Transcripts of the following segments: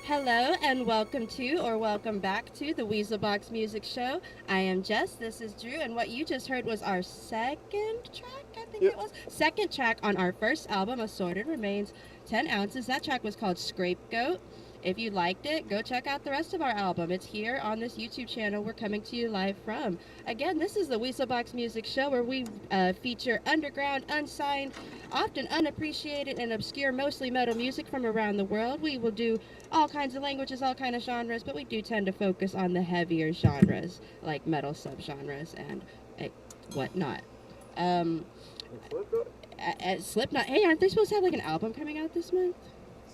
Hello and welcome back to the Weasel Box Music Show. I am Jess, this is Drew, and what you just heard was our second track, I think it was. Second track on our first album, Assorted Remains, 10 Ounces. That track was called Scapegoat. If you liked it, go check out the rest of our album. It's here on this YouTube channel we're coming to you live from. Again, this is the Weasel Box Music Show where we feature underground, unsigned, often unappreciated and obscure, mostly metal music from around the world. We will do all kinds of languages, all kinds of genres, but we do tend to focus on the heavier genres, like metal subgenres and whatnot. Slipknot. Hey, aren't they supposed to have like an album coming out this month?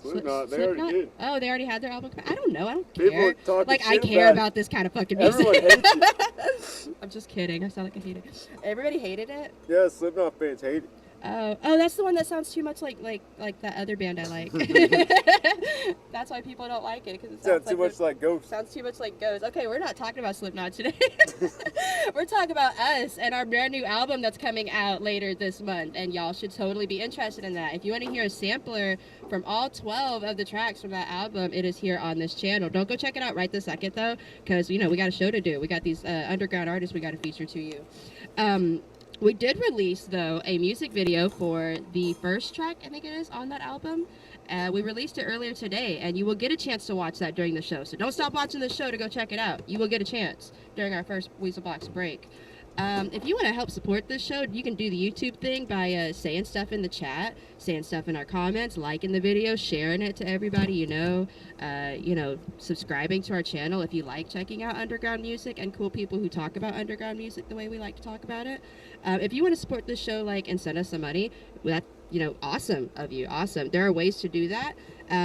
Slipknot, they already did. Oh, they already had their album. I don't know. I don't People care. Like, I care about this kind of fucking music. Everyone hates it. I'm just kidding. I sound like I hate it. Everybody hated it? Yeah, Slipknot fans hate it. Oh, that's the one that sounds too much like that other band I like. That's why people don't like it, because it sounds too much like Ghost. Sounds too much like Ghost. Okay, we're not talking about Slipknot today. We're talking about us and our brand new album that's coming out later this month, and y'all should totally be interested in that. If you want to hear a sampler from all 12 of the tracks from that album, it is here on this channel. Don't go check it out right this second though, because we got a show to do. We got these underground artists we got to feature to you. We did release, though, a music video for the first track, I think it is, on that album. We released it earlier today, and you will get a chance to watch that during the show. So don't stop watching the show to go check it out. You will get a chance during our first Weasel Box break. If you want to help support this show, you can do the YouTube thing by saying stuff in the chat, saying stuff in our comments, liking the video, sharing it to everybody you know, subscribing to our channel if you like checking out underground music and cool people who talk about underground music the way we like to talk about it. If you want to support this show, and send us some money, that, awesome of you, awesome. There are ways to do that.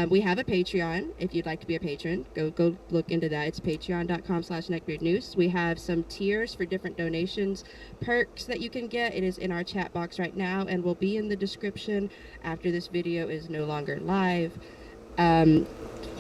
We have a Patreon. If you'd like to be a patron, go look into that. It's patreon.com/Neckbeard Noose. We have some tiers for different donations, perks that you can get. It is in our chat box right now and will be in the description after this video is no longer live.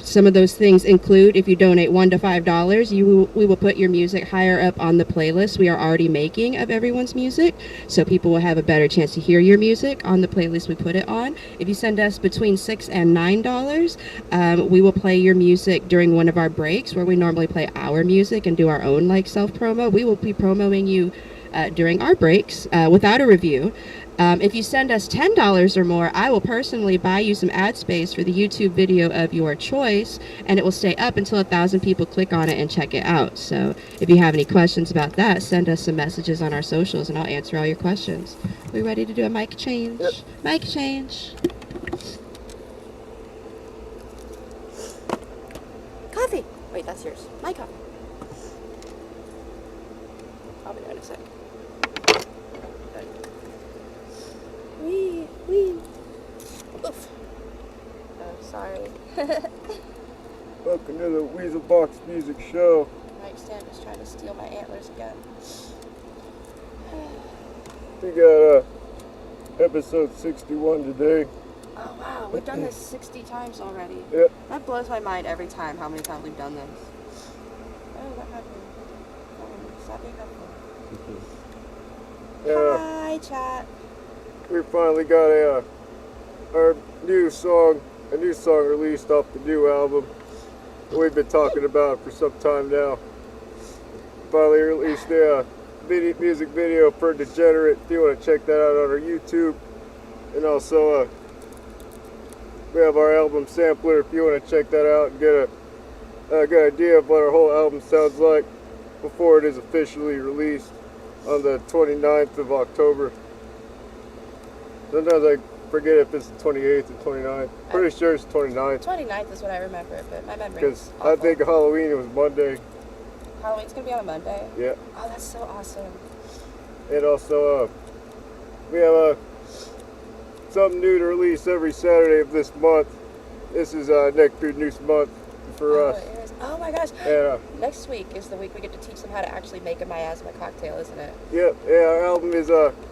Some of those things include, if you donate $1 to $5, we will put your music higher up on the playlist we are already making of everyone's music, so people will have a better chance to hear your music on the playlist we put it on. If you send us between $6 and $9, we will play your music during one of our breaks, where we normally play our music and do our own self-promo. We will be promoting you during our breaks without a review. If you send us $10 or more, I will personally buy you some ad space for the YouTube video of your choice, and it will stay up until 1,000 people click on it and check it out. So if you have any questions about that, send us some messages on our socials, and I'll answer all your questions. We ready to do a mic change? Yep. Mic change. Coffee. Wait, that's yours. My coffee. I'll be there in a sec. Wee. Oof. Welcome to the Weasel Box Music Show. Nightstand is trying to steal my antlers again. We got episode 61 today. Oh wow, we've done this 60 times already. Yep. That blows my mind every time how many times we've done this. Oh, what happened? Oh, stop being helpful. Hi, chat. We finally got our new song released off the new album. We've been talking about it for some time now. Finally released a music video for Degenerate. If you want to check that out on our YouTube. And also we have our album sampler if you want to check that out and get a good idea of what our whole album sounds like before it is officially released on the 29th of October. Sometimes I forget if it's the 28th or 29th. Pretty sure it's 29th. 29th is what I remember, but my memory Because I think Halloween was Monday. Halloween's going to be on a Monday? Yeah. Oh, that's so awesome. And also, we have something new to release every Saturday of this month. This is Neckbeard Noose month for us. Oh my gosh. And, next week is the week we get to teach them how to actually make a miasma cocktail, isn't it? Yep. Yeah, our album is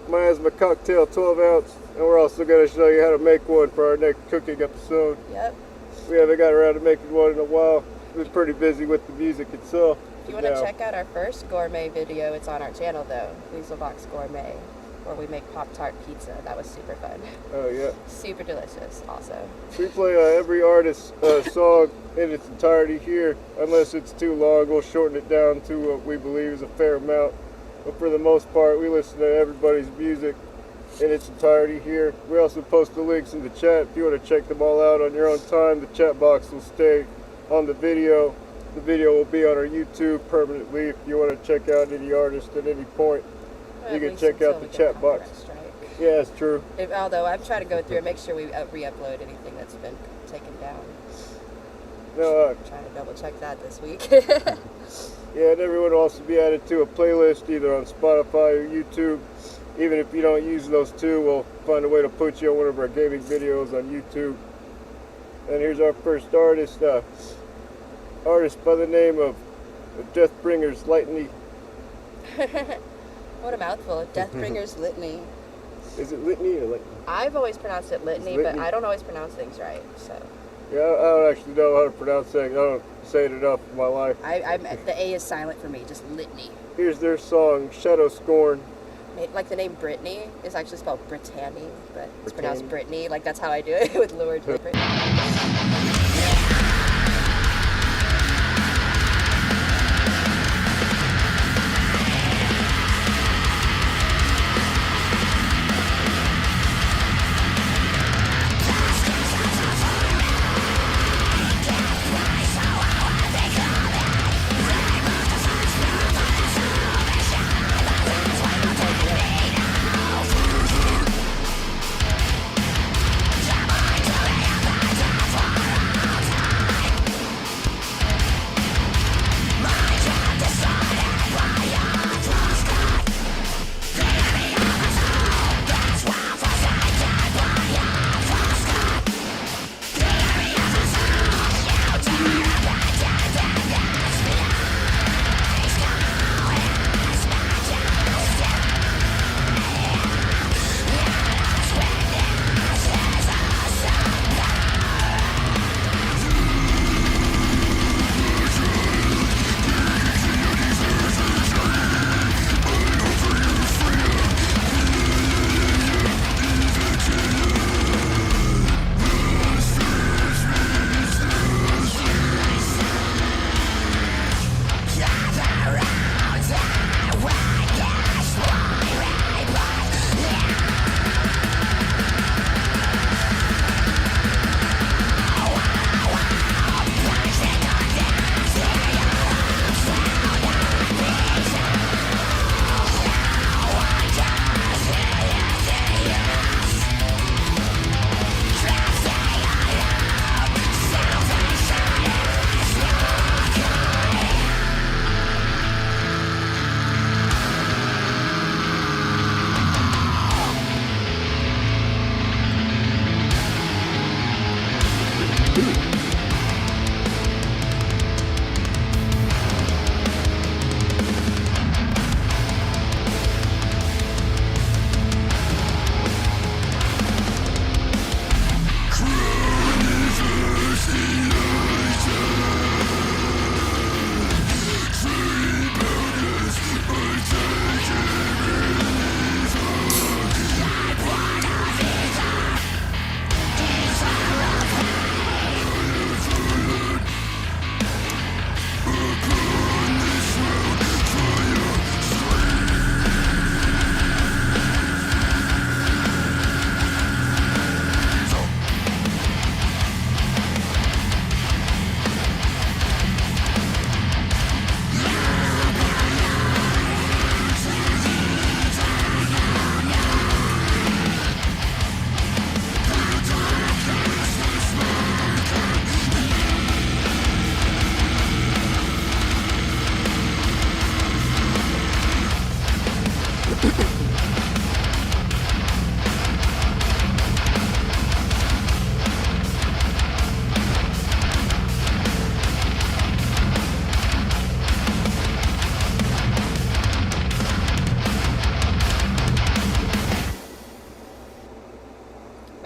Miasma Cocktail 12 ounce. And we're also going to show you how to make one for our next cooking episode. Yep. We haven't got around to making one in a while. We've been pretty busy with the music itself. If you want to check out our first gourmet video, it's on our channel though, Weasel Box Gourmet, where we make Pop-Tart pizza. That was super fun. Oh yeah. Super delicious also. We play every artist's song in its entirety here. Unless it's too long, we'll shorten it down to what we believe is a fair amount. But for the most part, we listen to everybody's music in its entirety here. We also post the links in the chat. If you want to check them all out on your own time, the chat box will stay on the video. The video will be on our YouTube permanently. If you want to check out any artist at any point, you can check out the chat box. Yeah, it's true. Although I'm trying to go through and make sure we re-upload anything that's been taken down. No, trying to double check that this week. Yeah, and everyone will also be added to a playlist either on Spotify or YouTube. Even if you don't use those two, we'll find a way to put you on one of our gaming videos on YouTube. And here's our first artist. Artist by the name of Deathbringer's Litany. What a mouthful. Deathbringer's Litany. Is it Litany or Litany? I've always pronounced it Litany, but I don't always pronounce things right, so. Yeah, I don't actually know how to pronounce things. I don't say it enough in my life. The A is silent for me, just Litany. Here's their song, Shadow Scorn. Like the name Brittany is actually spelled Brittany, but it's pronounced Brittany. Like that's how I do it with Lord Brittany.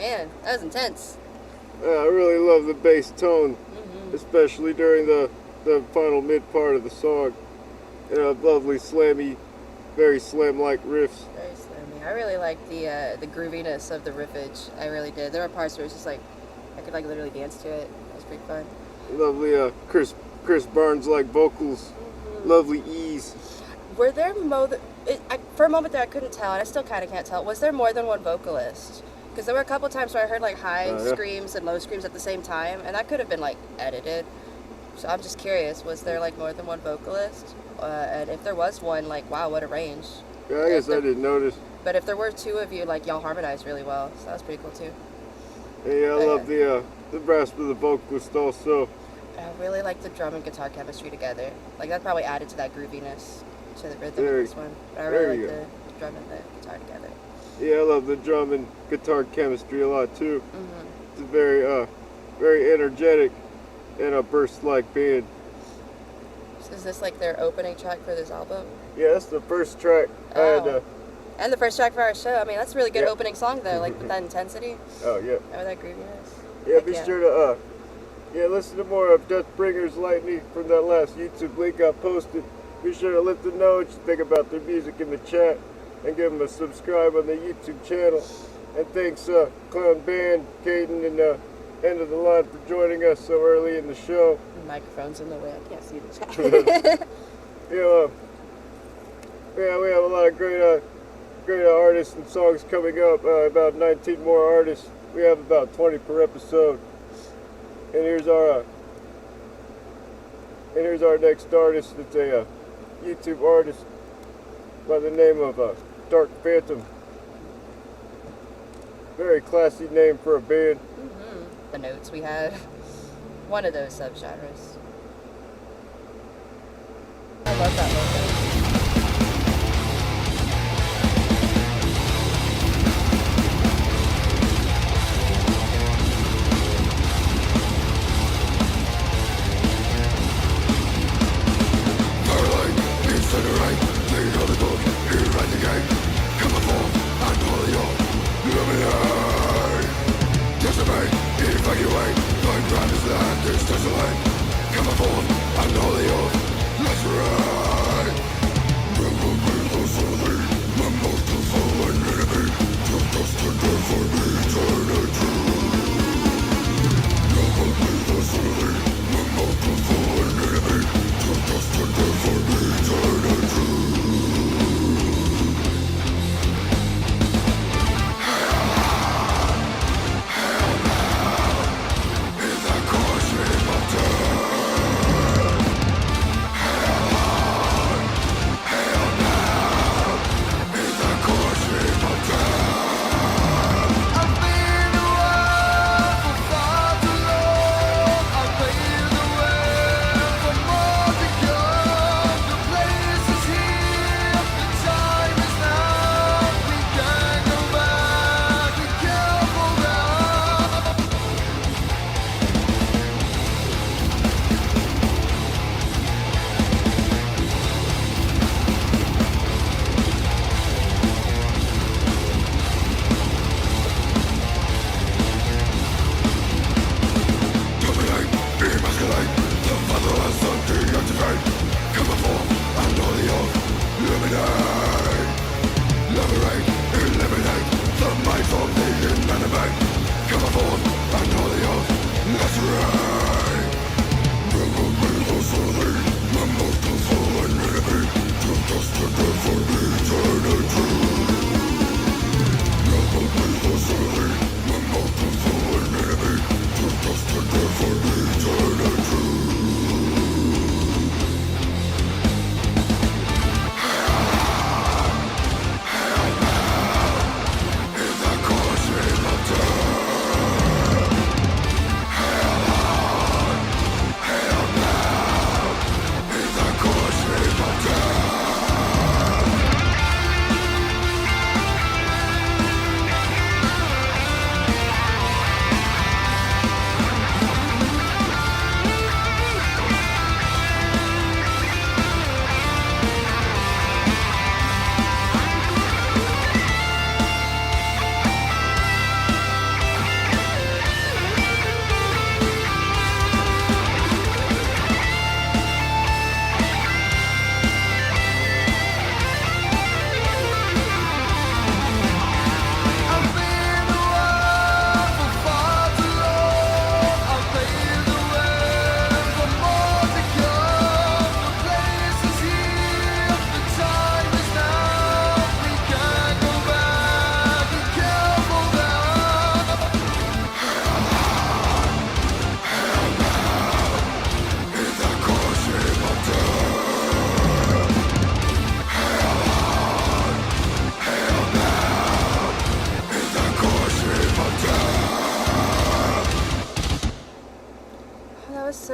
Man, that was intense. I really love the bass tone, Mm-hmm. especially during the final mid part of the song. Lovely slammy, very slam-like riffs. Very slammy. I really liked the grooviness of the riffage. I really did. There were parts where it was just like I could like literally dance to it. It was pretty fun. Lovely Chris Barnes-like vocals. Mm-hmm. Lovely ease. Were there for a moment there I couldn't tell, and I still kind of can't tell. Was there more than one vocalist? Because there were a couple times where I heard like high Yeah. screams and low screams at the same time, and that could have been like edited. So I'm just curious, was there like more than one vocalist? And if there was one, like wow, what a range. Yeah, I guess I didn't notice. But if there were two of you, like y'all harmonized really well, so that was pretty cool too. Yeah, I love the rasp of the vocalist also. I really like the drum and guitar chemistry together. Like that probably added to that grooviness to the rhythm of this one. But I really like the drum and the guitar together. Yeah, I love the drum and guitar chemistry a lot too. Mm-hmm. It's a very energetic and a burst-like band. So is this like their opening track for this album? Yeah, that's the first track. Oh. And the first track for our show. I mean, that's a really good Yeah. opening song though, like with that intensity Oh yeah. and with that grooviness. Yeah, Heck be sure to listen to more of Deathbringer's Lightning from that last YouTube link I posted. Be sure to let them know what you think about their music in the chat and give them a subscribe on the YouTube channel. And thanks Clown Band, Caden, and End of the Line for joining us so early in the show. The microphone's in the way. I can't see the chat. Yeah, we have a lot of great artists and songs coming up. About 19 more artists. We have about 20 per episode. And here's our next artist. It's a YouTube artist by the name of Dark Phantom. Very classy name for a band. Mm-hmm. The notes we have. One of those subgenres. I love that logo.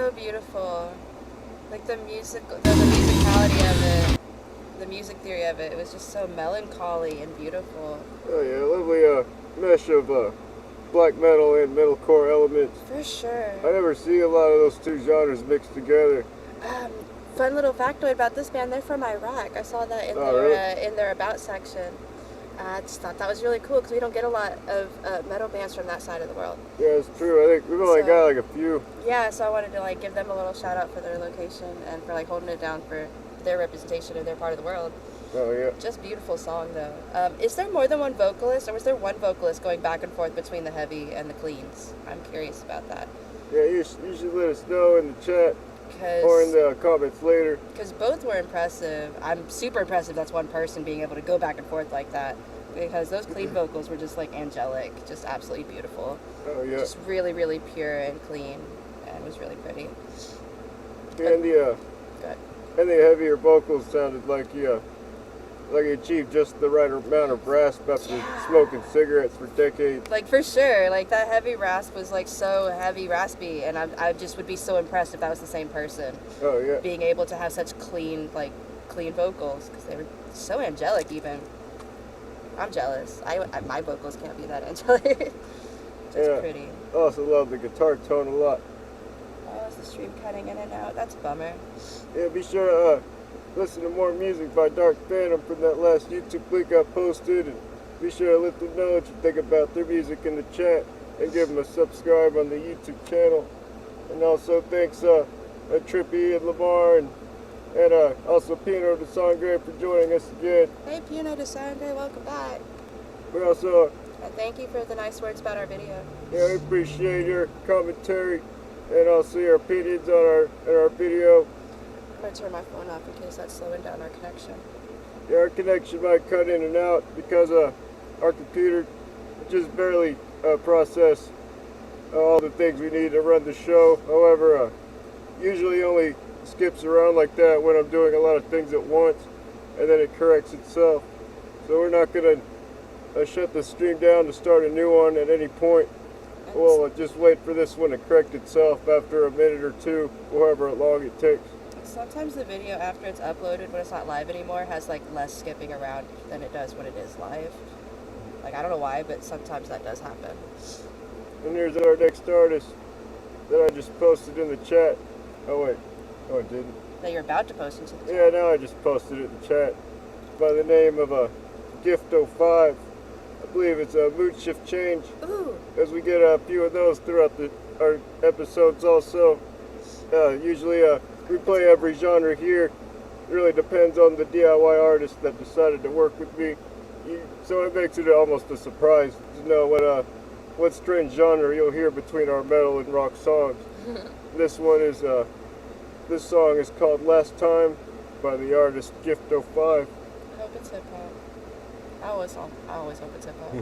so beautiful. Like the musicality of it, the music theory of it, it was just so melancholy and beautiful. Oh yeah, lovely mesh of black metal and metalcore elements. For sure. I never see a lot of those two genres mixed together. Fun little factoid about this band, they're from Iraq. I saw that in their About section. I just thought that was really cool because we don't get a lot of metal bands from that side of the world. Yeah, it's true. I think we've only got like a few. Yeah, so I wanted to like give them a little shout out for their location and for like holding it down for their representation of their part of the world. Oh yeah. Just beautiful song though. Is there more than one vocalist, or was there one vocalist going back and forth between the heavy and the cleans? I'm curious about that. Yeah, you should let us know in the chat or in the comments later. Because both were impressive. I'm super impressed that's one person being able to go back and forth like that. Because those clean vocals were just like angelic, just absolutely beautiful. Oh yeah. Just really, really pure and clean, and it was really pretty. And the heavier vocals sounded like he achieved just the right amount of rasp after smoking cigarettes for decades. Like for sure, like that heavy rasp was like so heavy raspy, and I just would be so impressed if that was the same person. Oh yeah. Being able to have such clean vocals, because they were so angelic even. I'm jealous. My vocals can't be that angelic. Just pretty. I also love the guitar tone a lot. Oh, is the stream cutting in and out? That's a bummer. Yeah, be sure to listen to more music by Dark Phantom from that last YouTube link I posted, and be sure to let them know what you think about their music in the chat, and give them a subscribe on the YouTube channel. And also thanks Trippy and Lamar and also Pino de Sangre for joining us again. Hey Pino de Sangre, welcome back. We also and thank you for the nice words about our video. Yeah, we appreciate your commentary and also your opinions on our video. I'm going to turn my phone off in case that's slowing down our connection. Yeah, our connection might cut in and out because our computer just barely process all the things we need to run the show. However, usually only skips around like that when I'm doing a lot of things at once, and then it corrects itself. So we're not going to shut the stream down to start a new one at any point. We'll just wait for this one to correct itself after a minute or two, however long it takes. Sometimes the video after it's uploaded, when it's not live anymore, has like less skipping around than it does when it is live. Like I don't know why, but sometimes that does happen. And here's our next artist that I just posted in the chat. Oh wait, no I didn't. That you're about to post into the chat. Yeah, now I just posted it in the chat. By the name of Gift05. I believe it's a mood shift change. Ooh. As we get a few of those throughout our episodes also. Usually we play every genre here. It really depends on the DIY artist that decided to work with me. So it makes it almost a surprise to know what strange genre you'll hear between our metal and rock songs. This song is called Last Time by the artist Gift05. I hope it's hip hop. I always hope it's hip hop.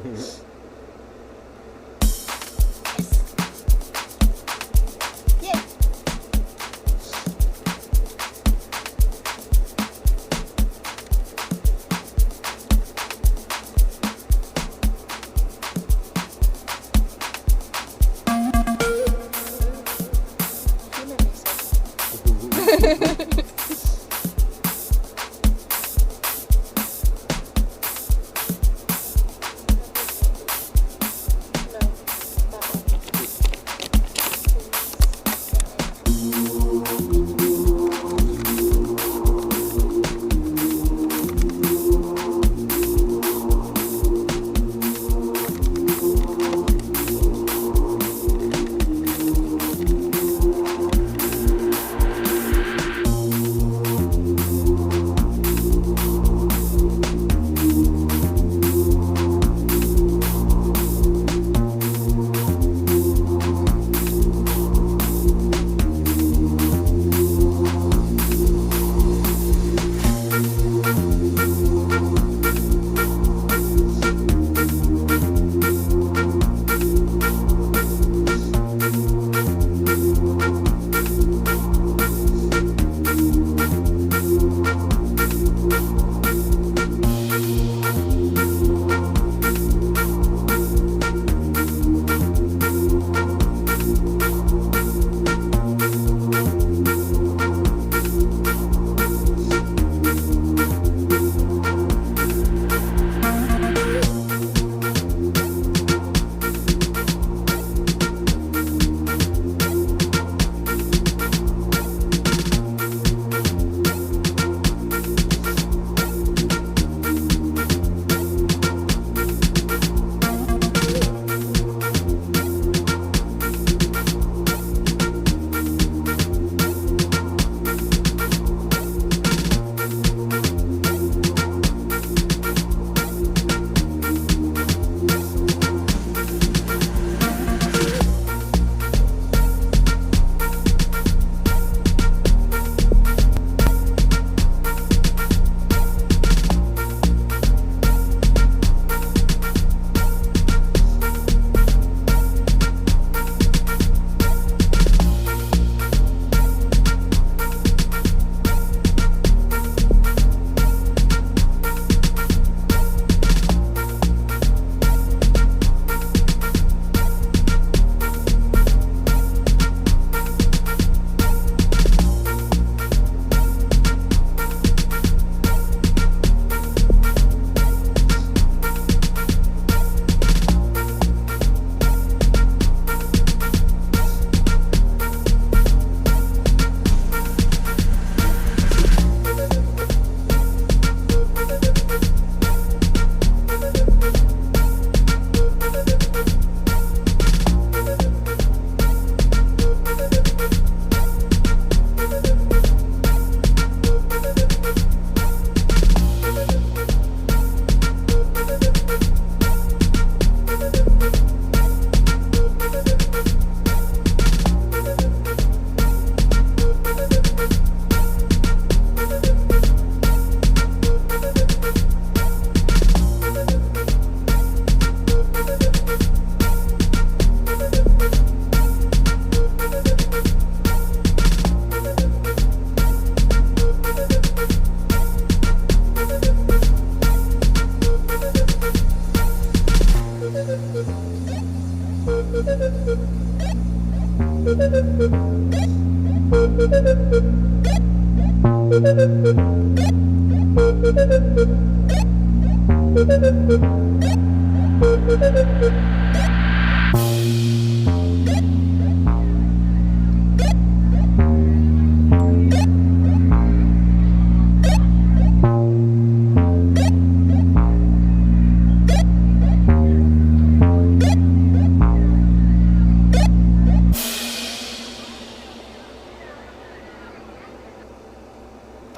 Oh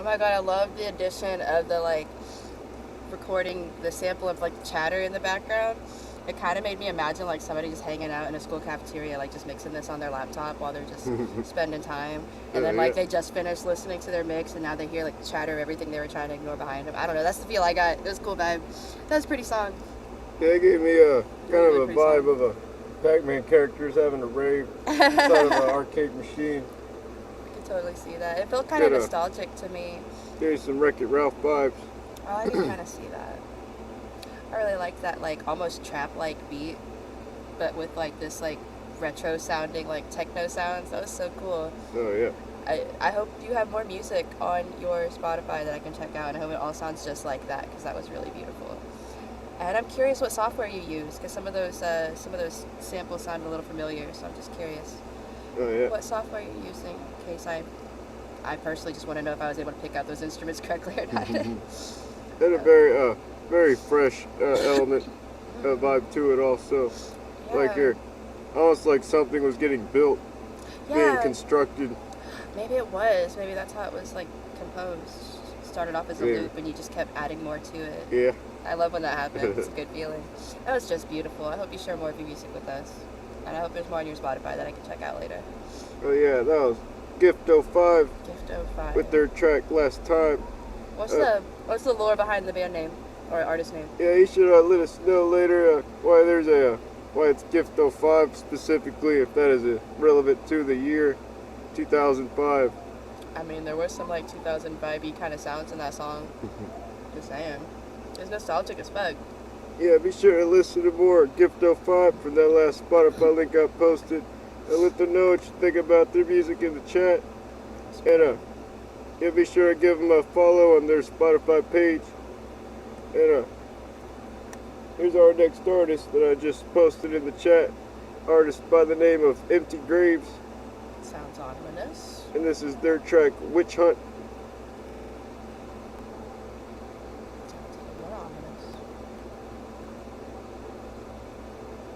my god, I love the addition of the like recording the sample of like chatter in the background. It kind of made me imagine like somebody just hanging out in a school cafeteria, like just mixing this on their laptop while they're just spending time. And then like they just finished listening to their mix and now they hear like chatter of everything they were trying to ignore behind them. I don't know, that's the feel I got. It was a cool vibe. That was a pretty song. Yeah, it gave me a kind of a vibe of a Pac-Man characters having a rave inside of an arcade machine. I could totally see that. It felt kind of nostalgic to me. Gave me some Wreck-It Ralph vibes. Oh, I can kind of see that. I really liked that like almost trap-like beat, but with like this like retro sounding like techno sounds. That was so cool. Oh yeah. I hope you have more music on your Spotify that I can check out, and I hope it all sounds just like that because that was really beautiful. And I'm curious what software you use because some of those samples sound a little familiar, so I'm just curious. Oh yeah. What software are you using? In case I personally just want to know if I was able to pick out those instruments correctly or not. Had a very fresh element vibe to it also. Yeah. Like almost like something was getting built, being constructed. Maybe it was. Maybe that's how it was like composed. Started off as a loop and you just kept adding more to it. Yeah. I love when that happens. It's a good feeling. That was just beautiful. I hope you share more of your music with us. And I hope there's more on your Spotify that I can check out later. Oh yeah, that was Gift 05. Gift 05. With their track Last Time. What's the lore behind the band name or artist name? Yeah, you should let us know later why it's Gift 05 specifically, if that is relevant to the year 2005. I mean, there was some like 2005-y kind of sounds in that song. Just saying. It's nostalgic as fuck. Yeah, be sure to listen to more Gift 05 from that last Spotify link I posted. And let them know what you think about their music in the chat. And yeah, be sure to give them a follow on their Spotify page. And here's our next artist that I just posted in the chat. Artist by the name of Empty Graves. Sounds ominous. And this is their track Witch Hunt. Sounds even more ominous.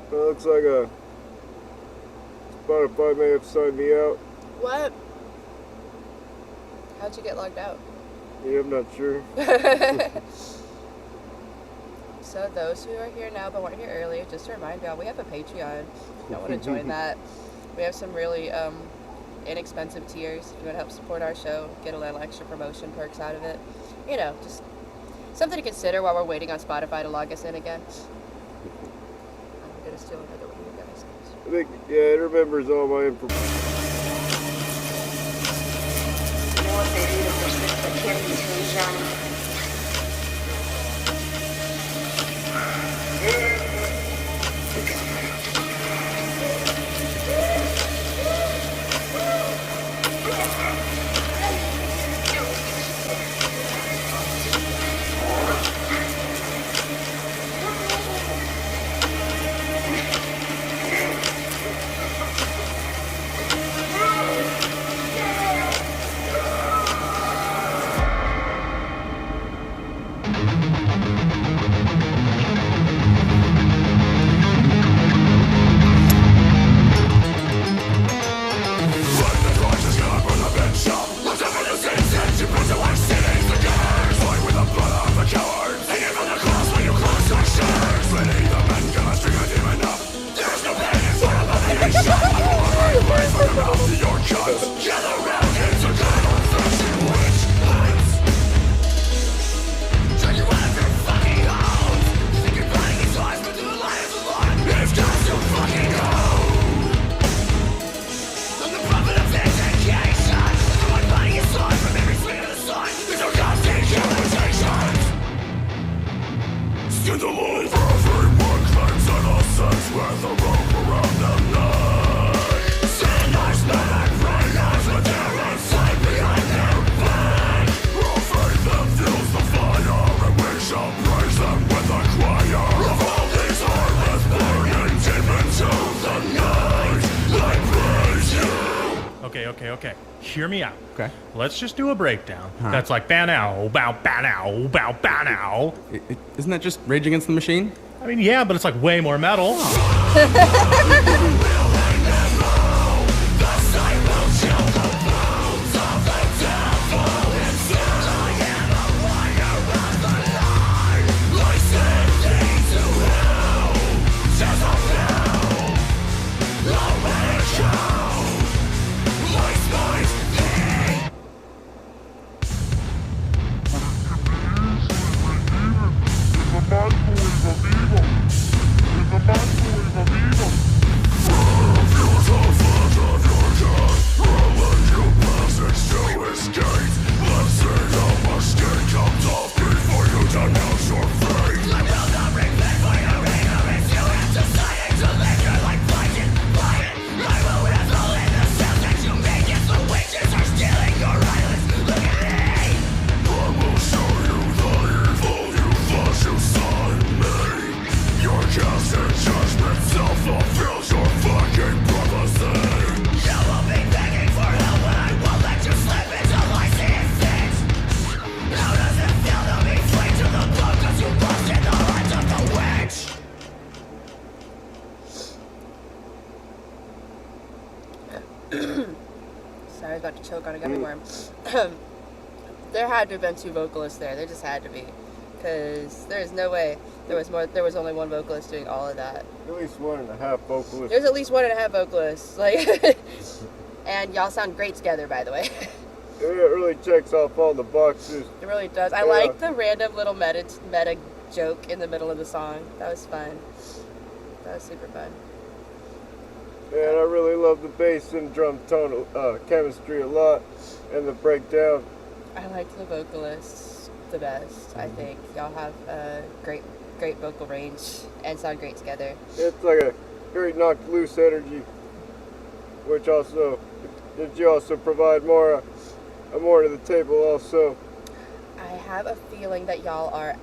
Well, looks like Spotify may have signed me out. What? How'd you get logged out? Yeah, I'm not sure. So those who are here now but weren't here earlier, just to remind y'all, we have a Patreon. If you don't want to join that, we have some really inexpensive tiers. If you want to help support our show, get a little extra promotion perks out of it. You know, just something to consider while we're waiting on Spotify to log us in again. I'm going to steal another one of you guys. I think, yeah, it remembers all my information. Okay. Hear me out. Okay. Let's just do a breakdown. That's like bow-now, bow-now, bow-now. Isn't that just Rage Against the Machine? I mean, yeah, but it's like way more metal. Sorry, I was about to choke on a gummy worm. There had to have been 2 vocalists there. There just had to be, because there's no way there was more. There was only 1 vocalist doing all of that. At least 1.5 vocalists. There's at least 1.5 vocalists. Like, and y'all sound great together, by the way. It really checks off all the boxes. It really does. I like the random little meta joke in the middle of the song. That was fun. That was super fun. And I really love the bass and drum tone chemistry a lot, and the breakdown. I liked the vocalists the best. I think y'all have a great vocal range and sound great together. It's like a very knocked loose energy, which also, did you also provide more to the table also? I have a feeling that y'all are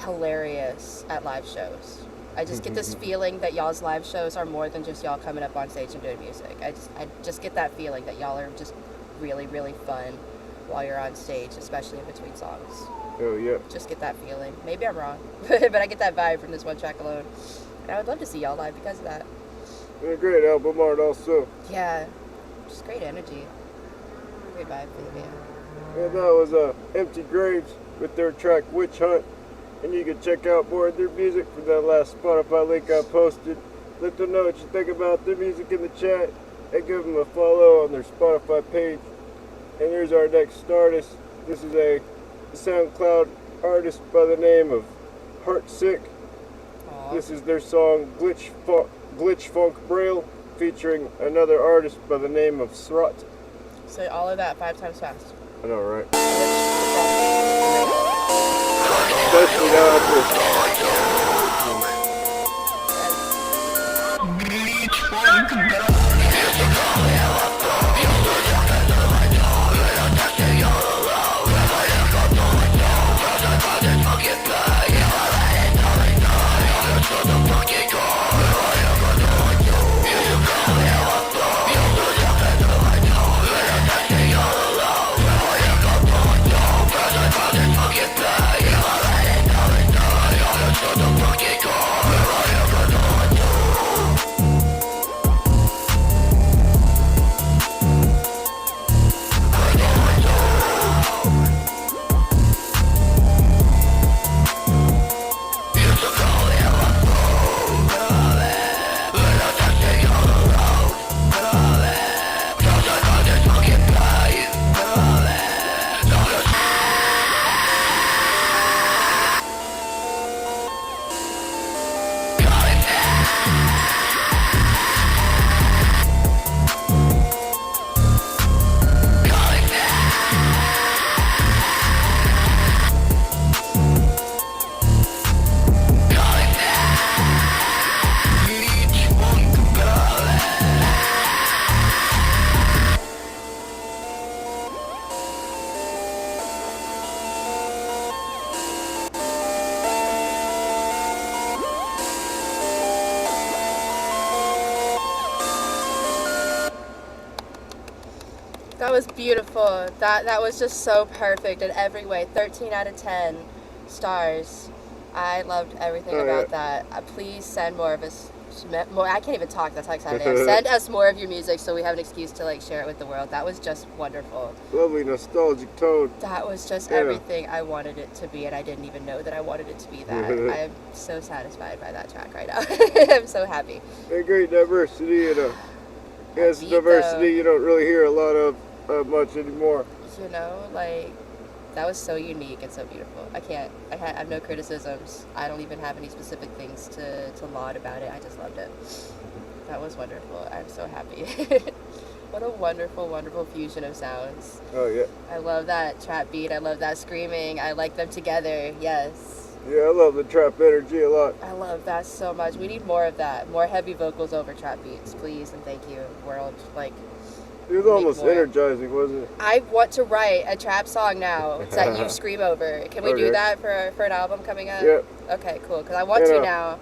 hilarious at live shows. I just get this feeling that y'all's live shows are more than just y'all coming up on stage and doing music. I just get that feeling that y'all are just really, really fun while you're on stage, especially in between songs. Oh, yeah. Just get that feeling. Maybe I'm wrong, but I get that vibe from this one track alone. And I would love to see y'all live because of that. And a great album art also. Yeah, just great energy. Great vibe for the band. And that was Empty Graves with their track Witch Hunt. And you can check out more of their music from that last Spotify link I posted. Let them know what you think about their music in the chat, and give them a follow on their Spotify page. And here's our next artist. This is a SoundCloud artist by the name of Heartsick. Aww. This is their song Glitch Funk Braille, featuring another artist by the name of Srot. Say all of that 5 times fast. I know, right? Especially now after was beautiful. That was just so perfect in every way. 13 out of 10 stars. I loved everything about that. Please send more of us. More. I can't even talk. That's how excited I am. Send us more of your music so we have an excuse to like share it with the world. That was just wonderful. Lovely nostalgic tone. That was just everything I wanted it to be, and I didn't even know that I wanted it to be that. I am so satisfied by that track right now. I'm so happy. A great diversity, and yes, diversity you don't really hear a lot of much anymore. You know, like, that was so unique and so beautiful. I have no criticisms. I don't even have any specific things to laud about it. I just loved it. That was wonderful. I'm so happy. What a wonderful, wonderful fusion of sounds. Oh, yeah. I love that trap beat. I love that screaming. I like them together. Yes. Yeah, I love the trap energy a lot. I love that so much. We need more of that. More heavy vocals over trap beats, please, and thank you, world. Like, it was almost energizing, wasn't it? I want to write a trap song now that you scream over. Can we do that for an album coming up? Yep. Okay, cool. Because I want to now.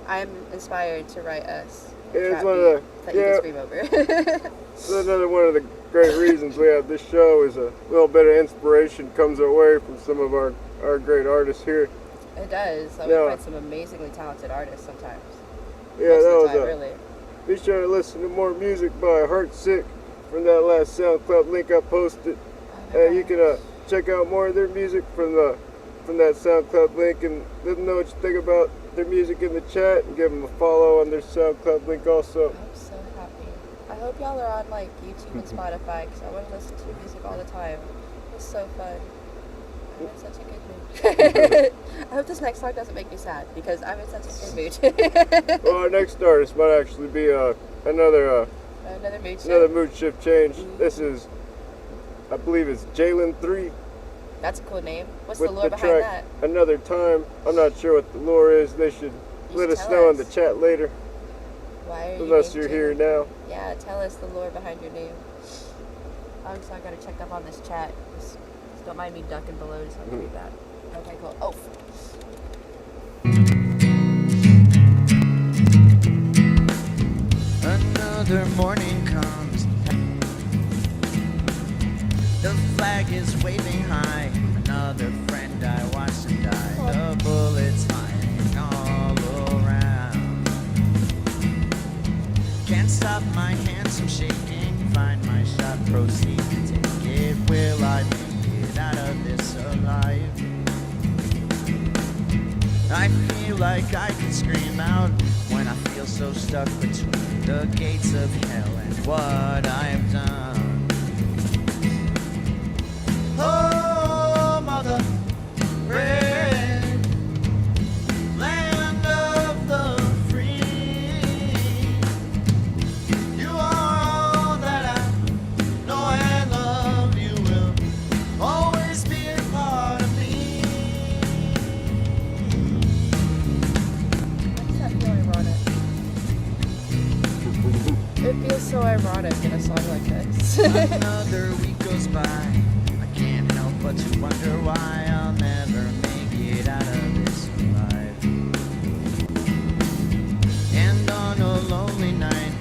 I'm inspired to write us. It's one of the that you can scream over. So another one of the great reasons we have this show is a little bit of inspiration comes our way from some of our great artists here. It does. We find some amazingly talented artists sometimes. Yeah, Most that of the was time, really. Be sure to listen to more music by Heartsick from that last SoundCloud link I posted. You can check out more of their music from that SoundCloud link, and let them know what you think about their music in the chat, and give them a follow on their SoundCloud link also. I'm so happy. I hope y'all are on like YouTube and Spotify, because I want to listen to music all the time. It's so fun. I'm in such a good mood. I hope this next song doesn't make me sad, because I'm in such a good mood. Well, our next artist might actually be another mood shift change. This is, I believe it's Jalen 3. That's a cool name. What's with the lore the behind track that? Another Time. I'm not sure what the lore is. They should let us know in the chat later. Why are unless you're here now. Yeah, tell us the lore behind your name. So I gotta check up on this chat. Just don't mind me ducking below so I can read that. Okay, cool. Oh. Another morning comes. The flag is waving high. Another friend I watched him die. The bullets flying all around. Can't stop my hands from shaking. Find my shot, proceed to take it. Will I make it out of this alive? I feel like I can scream out when I feel so stuck between the gates of hell and what I've done. Oh, mother, red land of the free. You are all that I know and love. You will always be a part of me. Why does that feel ironic? It feels so ironic in a song like this. Another week goes by. Can't help but to wonder why I'll never make it out of this alive. And on a lonely night,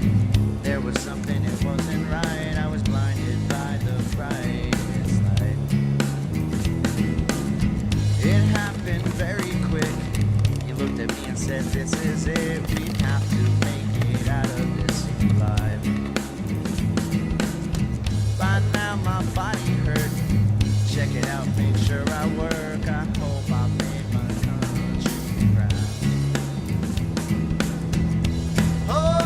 there was something that wasn't right. I was blinded by the brightest light. It happened very quick. You looked at me and said, this is it. We have to make it out of this alive. By now my body hurt. Check it out, make sure I work. I hope I made my country proud. Oh,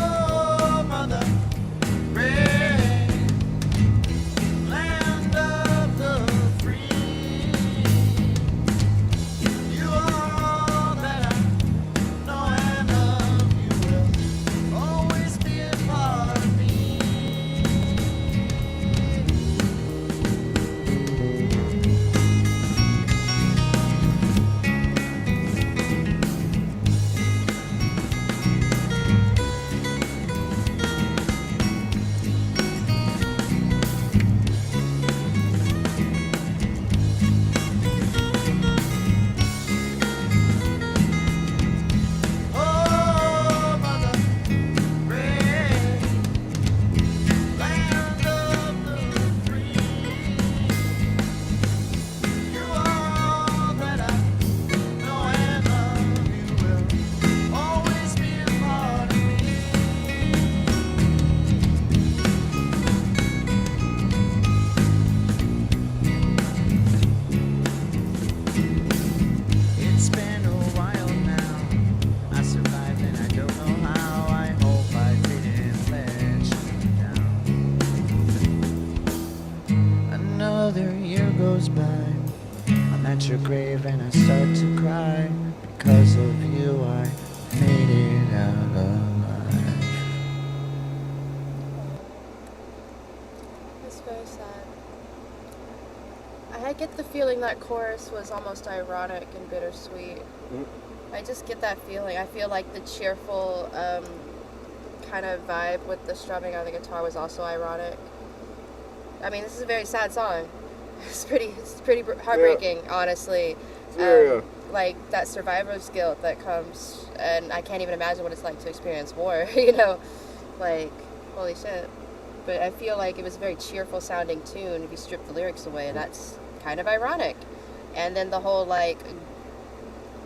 goes by. I'm at your grave and I start to cry. Because of you I made it out alive. It's very sad. I get the feeling that chorus was almost ironic and bittersweet. I just get that feeling. I feel like the cheerful kind of vibe with the strumming on the guitar was also ironic. I mean, this is a very sad song. It's pretty heartbreaking, honestly. Yeah. Like that survivor's guilt that comes, and I can't even imagine what it's like to experience war. You know, like holy shit. But I feel like it was a very cheerful sounding tune if you strip the lyrics away, and that's kind of ironic. And then the whole like,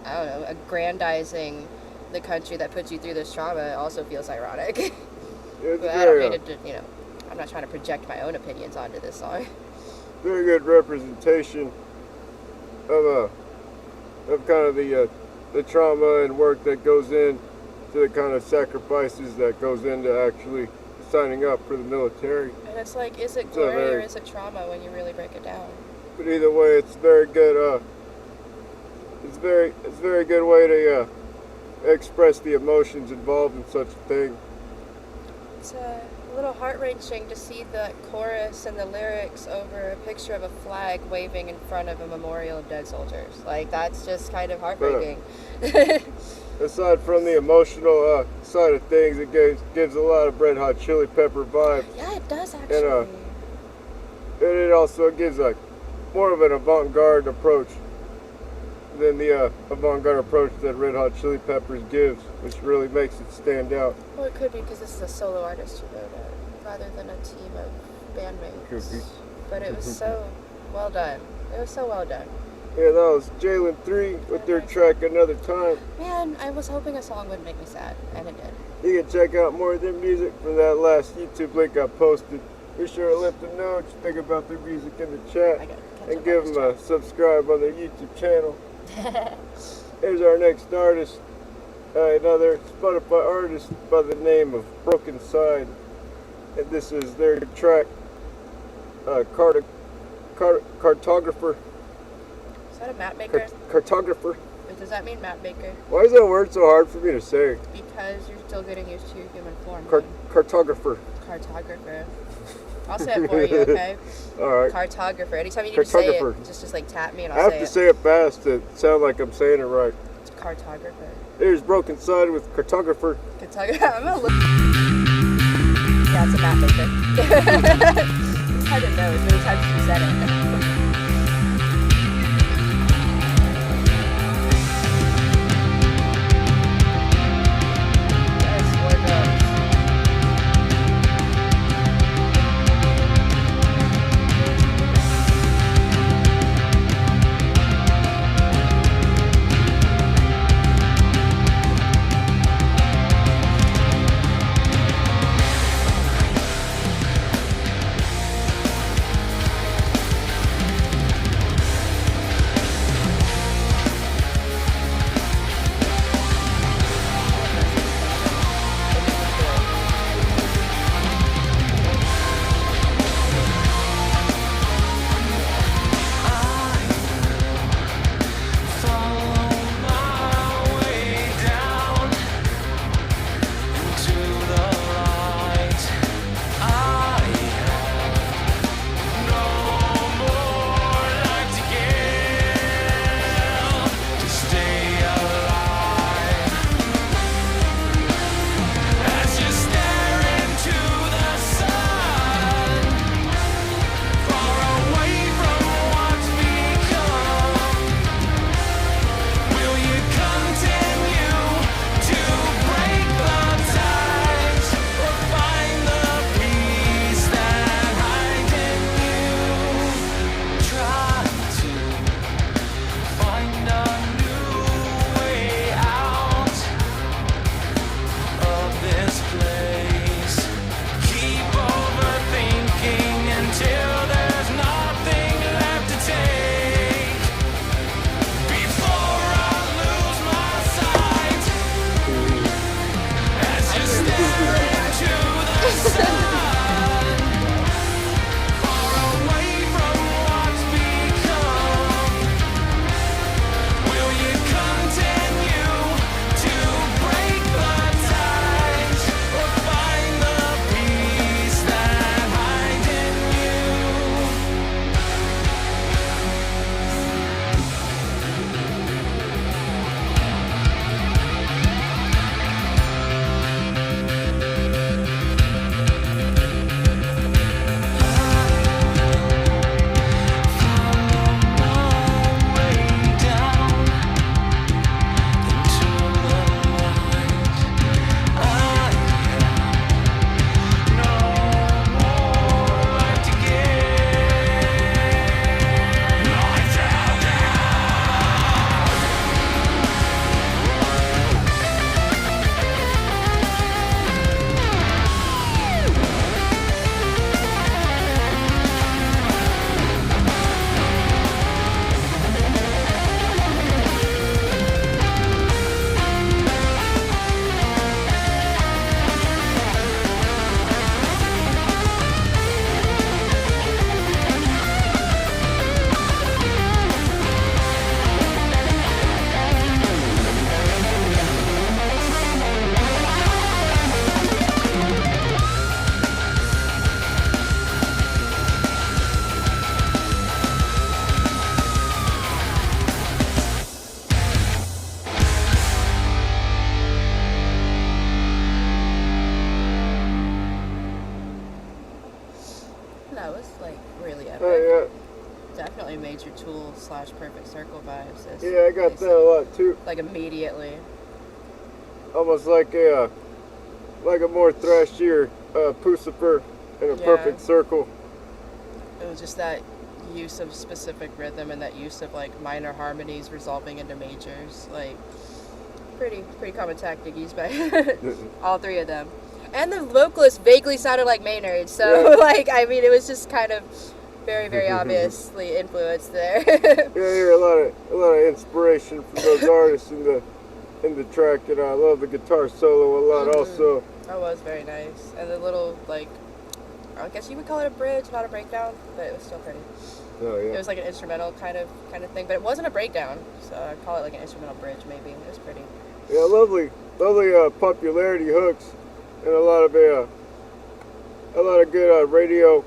I don't know, aggrandizing the country that put you through this trauma also feels ironic. It's But I don't very, mean to, you know, I'm not trying to project my own opinions onto this song. very good representation of kind of the trauma and work that goes in to the kind of sacrifices that goes into actually signing up for the military. And it's like, is it a glory or very- is it trauma when you really break it down? But either way, it's very good. It's very good way to express the emotions involved in such a thing. It's a little heart-wrenching to see the chorus and the lyrics over a picture of a flag waving in front of a memorial of dead soldiers. Like, that's just kind of heartbreaking. Aside from the emotional side of things, it gives a lot of Red Hot Chili Pepper vibes. Yeah, it does actually. And it also gives like more of an avant-garde approach than the avant-garde approach that Red Hot Chili Peppers gives, which really makes it stand out. Well, it could be because this is a solo artist who wrote it, rather than a team of bandmates. Could be. But it was so well done. It was so well done. Yeah, that was Jalen 3 with their track Another Time. Man, I was hoping a song would make me sad, and it did. You can check out more of their music from that last YouTube link I posted. Be sure to let them know what you think about their music in the I chat gotta catch and up give on them a this subscribe on their YouTube channel. Here's our next artist, another Spotify artist by the name of Broken Side. And this is their track, Cartographer. Is that a map maker? Cartographer. Does that mean map maker? Why is that word so hard for me to say? Because you're still getting used to your human form. Cartographer. Cartographer. I'll say it for you, okay? Alright. Cartographer. Anytime you need to say it, Cartographer. just like tap me and I I'll have say to it. say it fast to sound like I'm saying it right. It's cartographer. There's Broken Side with Cartographer. Cartographer. I'm gonna look. Yeah, it's a map maker. It's hard to know as many times as you said it. Yes, war drums. terrific. Oh Definitely Major Tool / Perfect Circle vibes. yeah, I got that a lot too. Like immediately. Almost like a more thrashier Pucifer in a Yeah. perfect circle. It was just that use of specific rhythm and that use of like minor harmonies resolving into majors. Like pretty common tactic used by all three of them. And the vocalist vaguely sounded like Maynard, so Yeah. like I mean it was just kind of very obviously influenced there. Yeah, I hear a lot of inspiration from those artists in the track, and I love the guitar solo a lot also. That was very nice. And the little like I guess you would call it a bridge, not a breakdown, but it was still pretty. Oh It yeah. was like an instrumental kind of thing, but it wasn't a breakdown, so I'd call it like an instrumental bridge maybe. It was pretty. Yeah, lovely popularity hooks, and a lot of good radio,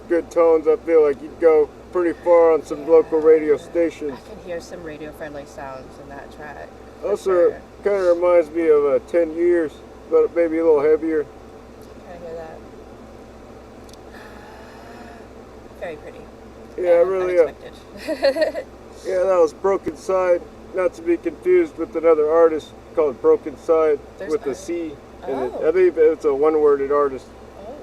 good tones. I feel like you'd go pretty far on some local radio stations. I can hear some radio-friendly sounds in that track. for Also, sure. kind of reminds me of 10 Years, but maybe a little heavier. Can I hear that? Very pretty. Yeah, And really. unexpected. Yeah, that was Broken Side, not to be confused with another artist called Broken Side There's with a- a C in it. Oh. I believe it's a one-worded artist. Oh,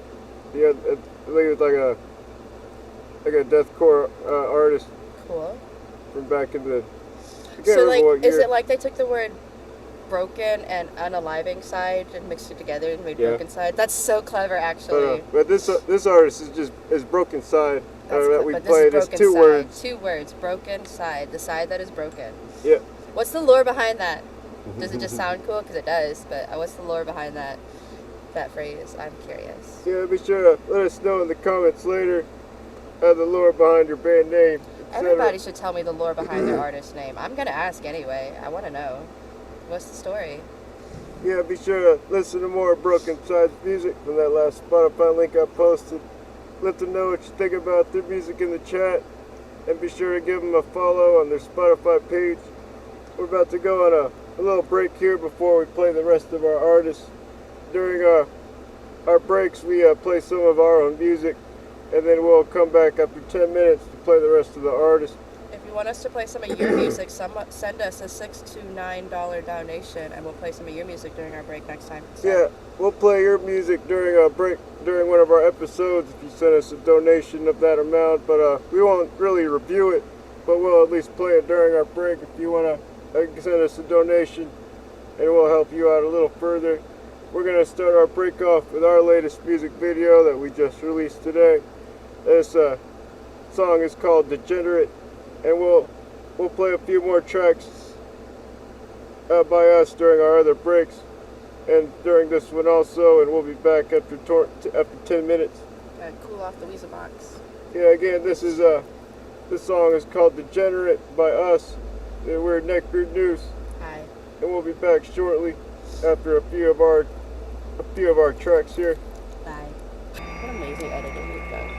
Yeah, I believe it's like a deathcore artist cool. from back in the. I can't So remember like, what year. is it like they took the word broken and unaliving side and mixed it together and made Yeah. broken side? That's so clever, actually. But this artist is Broken Side That's that cool, we but this played. is It's broken two side. words. 2 words. Broken side. The side that is broken. Yeah. What's the lore behind that? Does it just sound cool? Because it does. But what's the lore behind that phrase? I'm curious. Yeah, be sure to let us know in the comments later the lore behind your band name, etc. Everybody should tell me the lore behind their artist name. I'm gonna ask anyway. I want to know. What's the story? Yeah, be sure to listen to more Broken Sides music from that last Spotify link I posted. Let them know what you think about their music in the chat, and be sure to give them a follow on their Spotify page. We're about to go on a little break here before we play the rest of our artists. During our breaks, we play some of our own music, and then we'll come back after 10 minutes to play the rest of the artists. If you want us to play some of your music, send us a $6 to $9 donation, and we'll play some of your music during our break next time. So, Yeah, we'll play your music during a break, during one of our episodes if you send us a donation of that amount, but we won't really review it, but we'll at least play it during our break if you want to send us a donation, and we'll help you out a little further. We're going to start our break off with our latest music video that we just released today. This song is called Degenerate, and we'll play a few more tracks by us during our other breaks and during this one also, and we'll be back after 10 minutes. cool off the Weasel box. Yeah, again, this song is called Degenerate by us, and we're Neckbeard Noose, Hi. and we'll be back shortly after a few of our tracks here. Bye. What amazing editing you've done.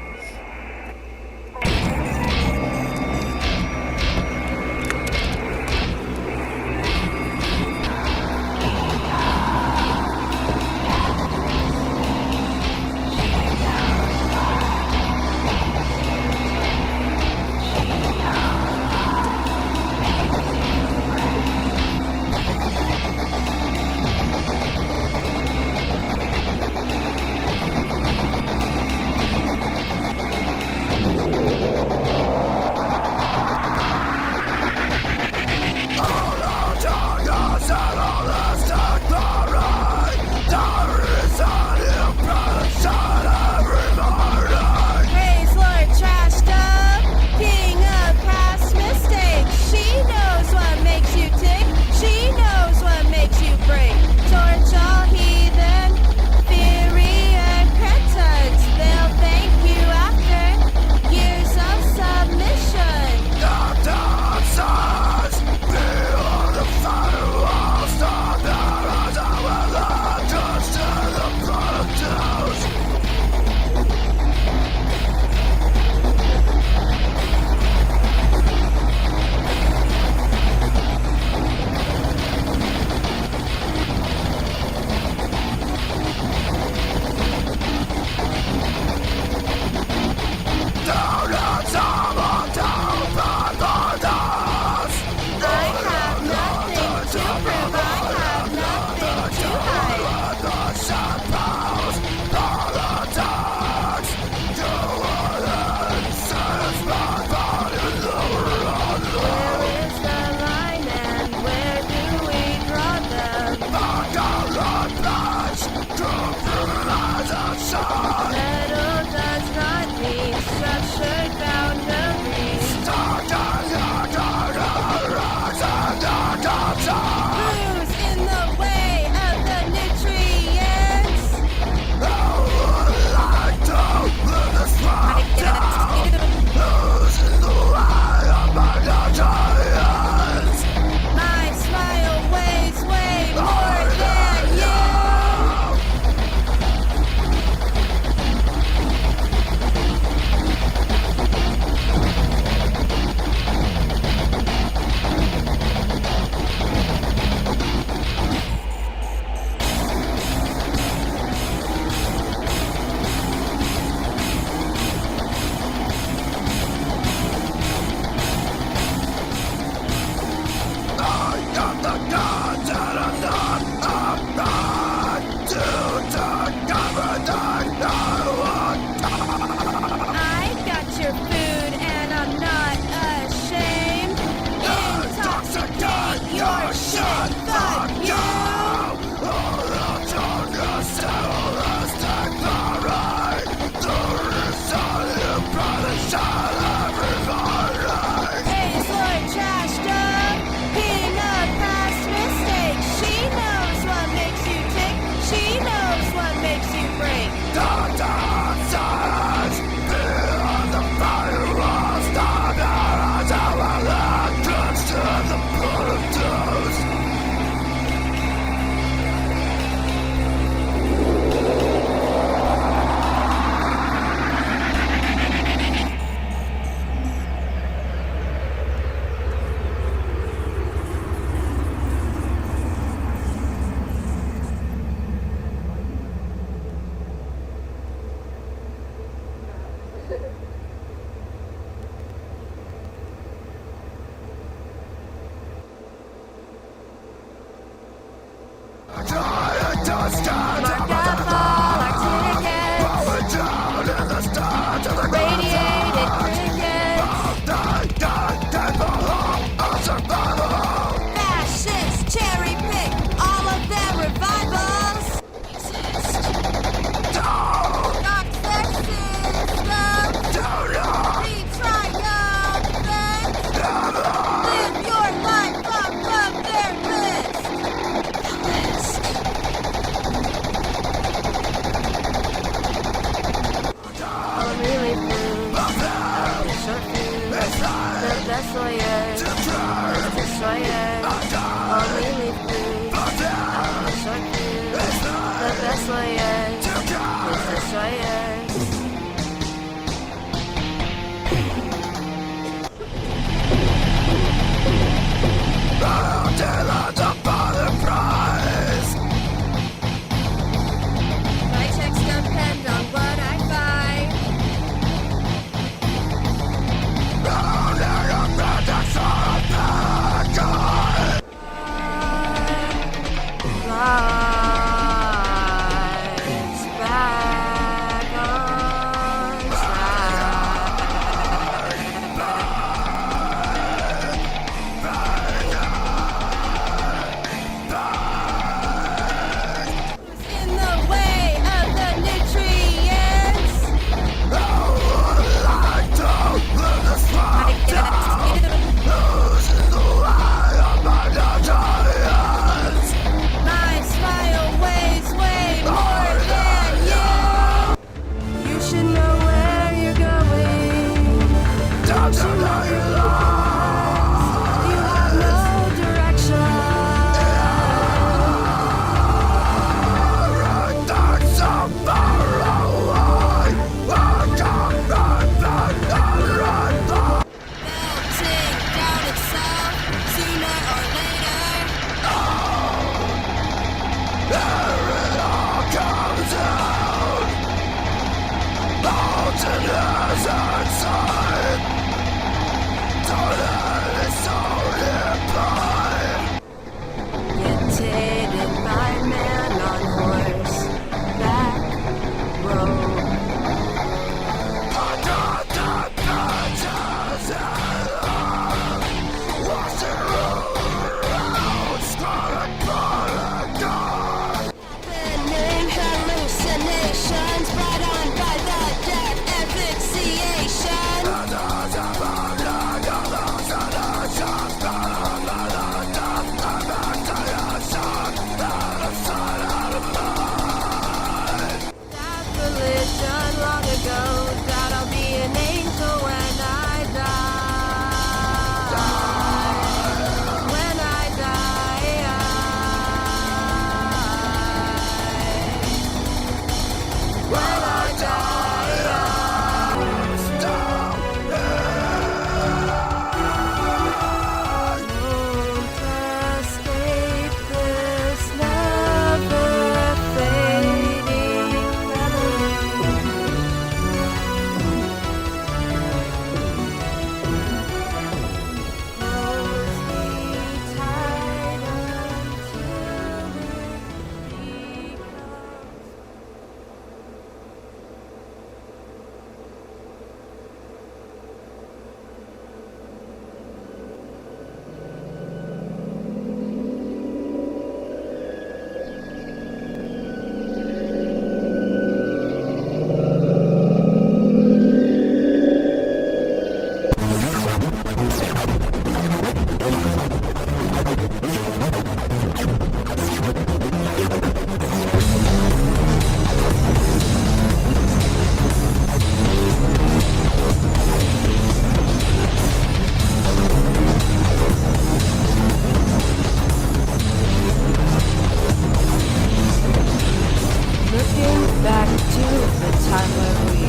back to the time where we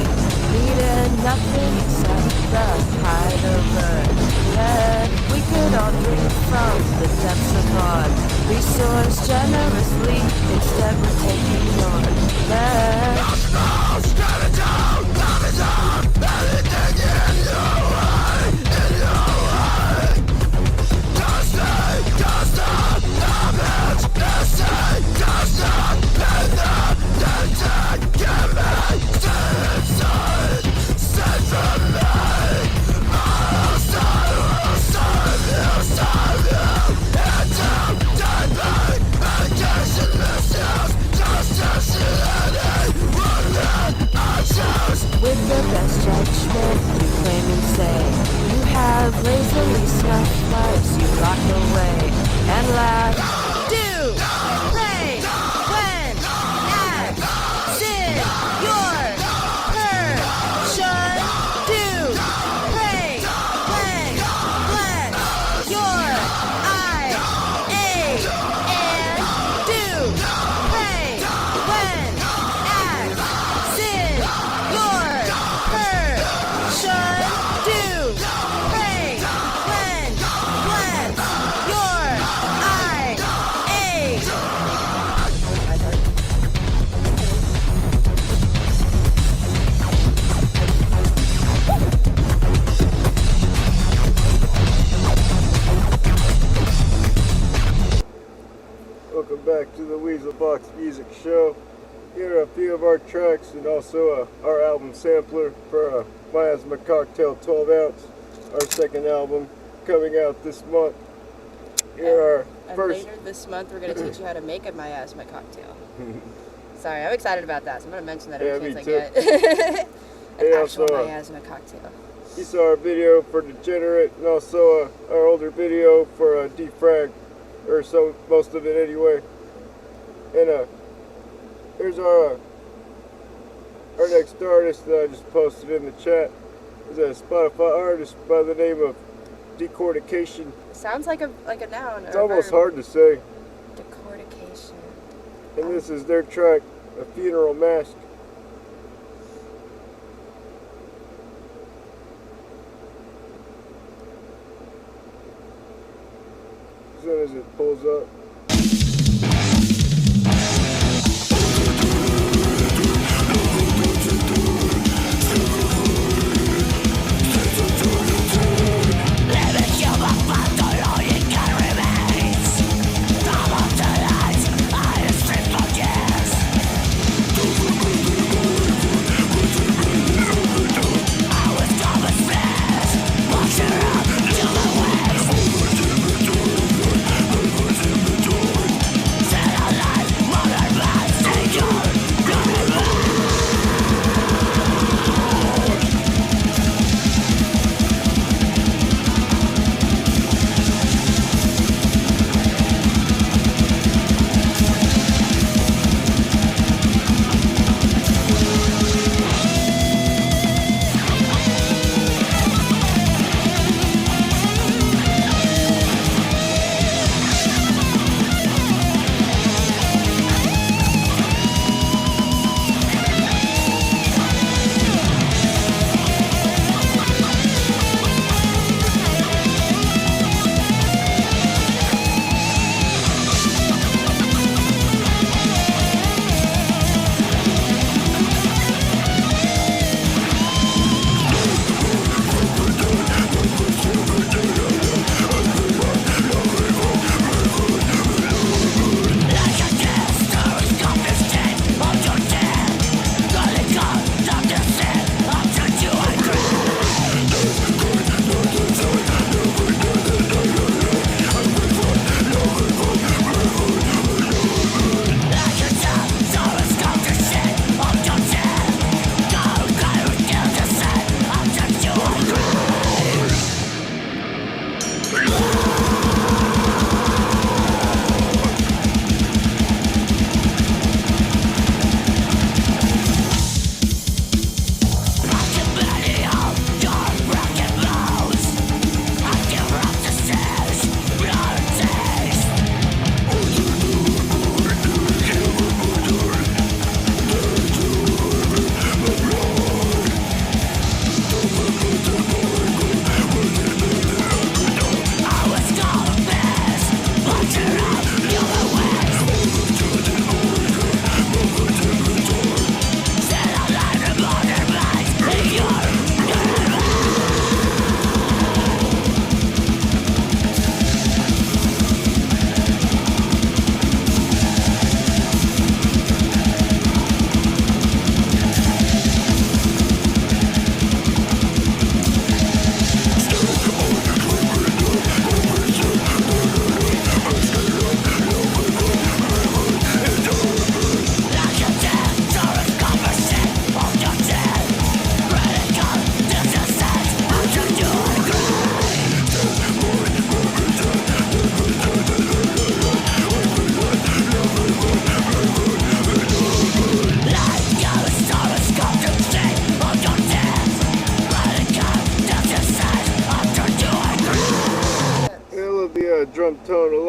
needed nothing except the pride of earth. Yeah, we could all drink from the depths of our resource generously. Instead, we're taking on less. With the best judgment, you claim and say you have lazily snuffed lives you lock away and laugh. Do, pray, when, act, sin, your person. Do, pray, when, bless your eye, and do, pray, when, act, sin, your person. Do, pray, when, bless your eye, Welcome back to the Weasel Box Music Show. Here are a few of our tracks and also our album sampler for Miasma Cocktail 12 ounce, our second album coming out this month. Here are And first. later this month, we're going to teach you how to make a miasma cocktail. Sorry, I'm excited about that, so I'm going to mention that every Yeah, chance me I get. An Yeah, actual so, miasma cocktail. You saw our video for Degenerate and also our older video for Defrag, or so most of it anyway. And here's our next artist that I just posted in the chat. Is a Spotify artist by the name of Decortication. Sounds like a noun. It's or a almost verb. hard to say. Decortication. And this is their track, A Funeral Mask. As soon as it pulls up.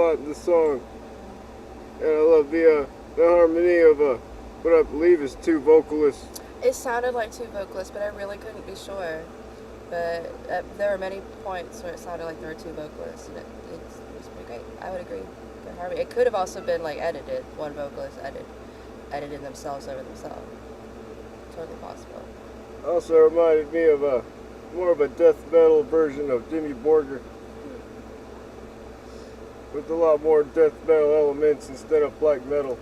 lot in the song. And I love the harmony of what I believe is two vocalists. It sounded like two vocalists, but I really couldn't be sure. But there were many points where it sounded like there were two vocalists, and it was pretty great. I would agree. Good harmony. It could have also been like edited. One vocalist edited themselves over themselves. Totally possible. Also reminded me of more of a death metal version of Jimmy Borger. With a lot more death metal elements instead of black metal.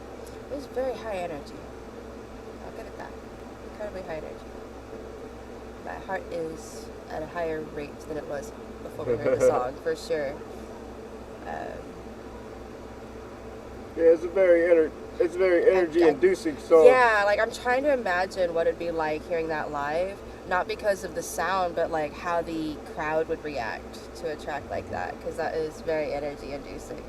It was very high energy. I'll give it that. Incredibly high energy. My heart is at a higher rate than it was before we heard the song, for sure. Yeah, it's a very energy-inducing song. Yeah, like I'm trying to imagine what it'd be like hearing that live. Not because of the sound, but like how the crowd would react to a track like that, because that is very energy-inducing.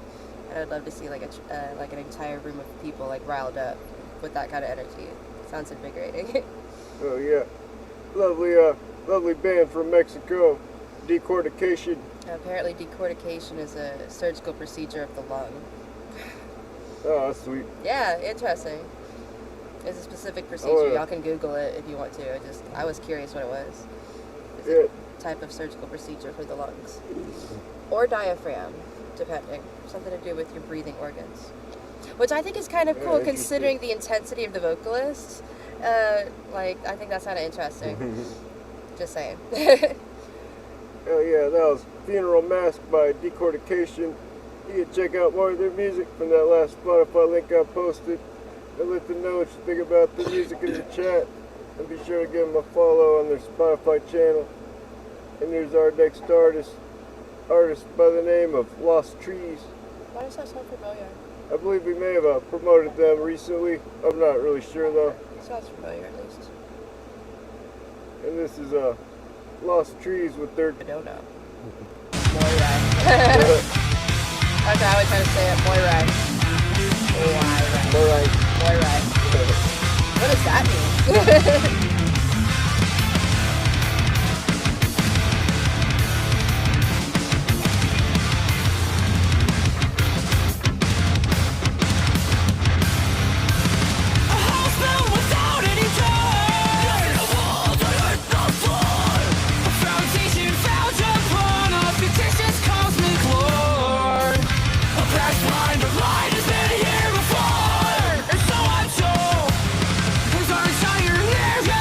And I'd love to see like an entire room of people like riled up with that kind of energy. Sounds invigorating. Oh yeah, lovely band from Mexico, Decortication. Apparently, decortication is a surgical procedure of the lung. Oh, that's sweet. Yeah, interesting. It's a specific procedure. Y'all can Google it if you want to. I was curious what it was. It's a type of surgical procedure for the lungs. Or diaphragm, depending. Something to do with your breathing organs. Which I think is kind of cool considering the intensity of the vocalists. I think that's kind of interesting. Just saying. Hell yeah, that was Funeral Mask by Decortication. You can check out more of their music from that last Spotify link I posted. And let them know what you think about the music in the chat. And be sure to give them a follow on their Spotify channel. And here's our next artist by the name of Lost Trees. Why does that sound familiar? I believe we may have promoted them recently. I'm not really sure though. It sounds familiar at least. And this is Lost Trees with their... I don't know. Moira. That's how I always try to say it. Moira. Moira. What does that mean? There's our entire area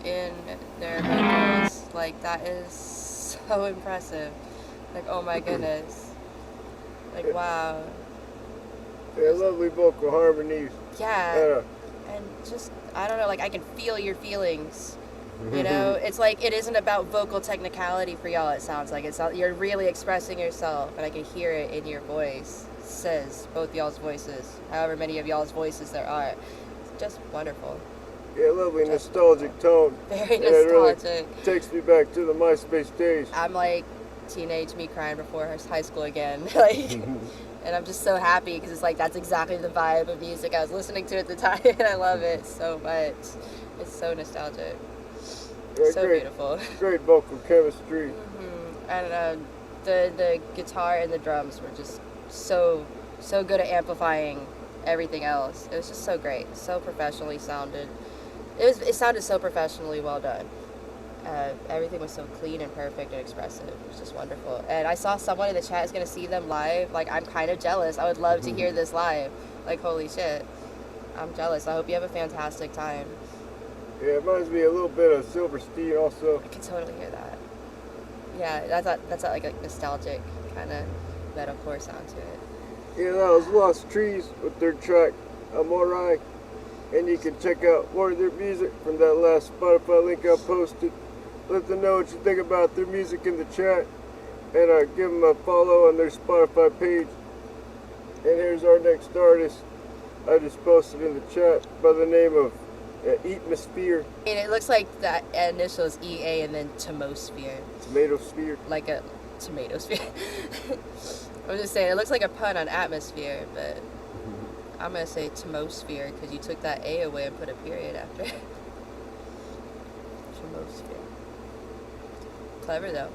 in their vocals. Like, that is so impressive. Like, oh my goodness. Like, wow. Yeah, lovely vocal harmonies. Yeah. And just, I don't know, like, I can feel your feelings. You know, it's like, it isn't about vocal technicality for y'all, it sounds like. You're really expressing yourself, and I can hear it in your voice. Says both y'all's voices, however many of y'all's voices there are. It's just wonderful. Yeah, lovely nostalgic tone. Very And it really nostalgic. takes me back to the MySpace days. I'm like teenage me crying before high school again. Like, and I'm just so happy because it's like that's exactly the vibe of music I was listening to at the time, and I love it so much. It's so nostalgic. Yeah, So great, beautiful. Great vocal chemistry. And the guitar and the drums were just so good at amplifying everything else. It was just so great, so professionally sounded. It sounded so professionally well done. Everything was so clean and perfect and expressive. It was just wonderful. And I saw someone in the chat is gonna see them live. Like, I'm kind of jealous. I would love to hear this live. Like, holy shit, I'm jealous. I hope you have a fantastic time. Yeah, it reminds me a little bit of Silverstein also. I can totally hear that. Yeah, that's like a nostalgic kind of metalcore sound to it. Yeah, that was Lost Trees with their track Amorai. And you can check out more of their music from that last Spotify link I posted. Let them know what you think about their music in the chat. And give them a follow on their Spotify page. And here's our next artist. I just posted in the chat by the name of Eatmosphere. And it looks like that initial is EA and then Tomosphere. Tomato Sphere. Like a tomato sphere. I was just saying, it looks like a pun on atmosphere, but I'm going to say Tomosphere because you took that A away and put a period after it. Tomosphere. Clever though.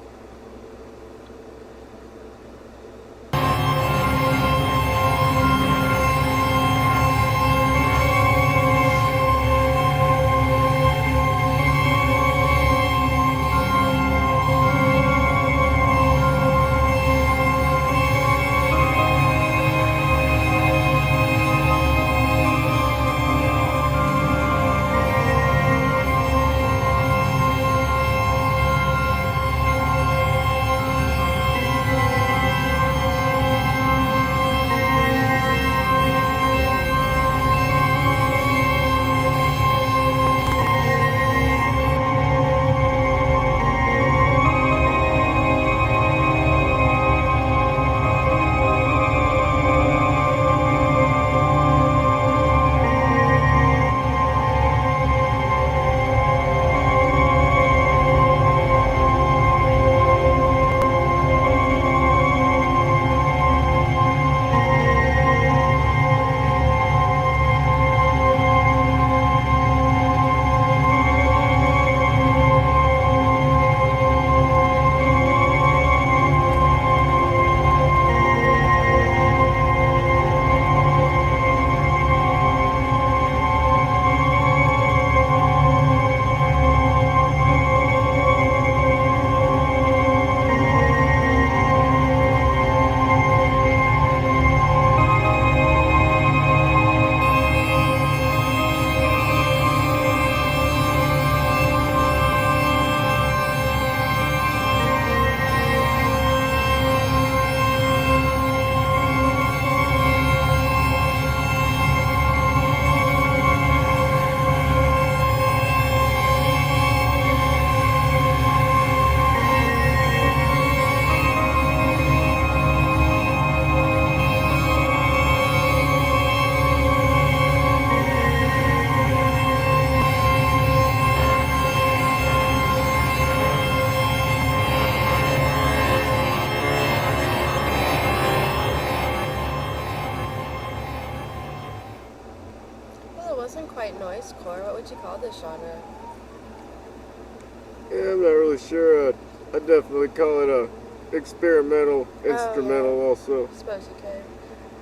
Noisecore, what would you call this genre? Yeah, I'm not really sure. I'd definitely call it a experimental instrumental also. I suppose you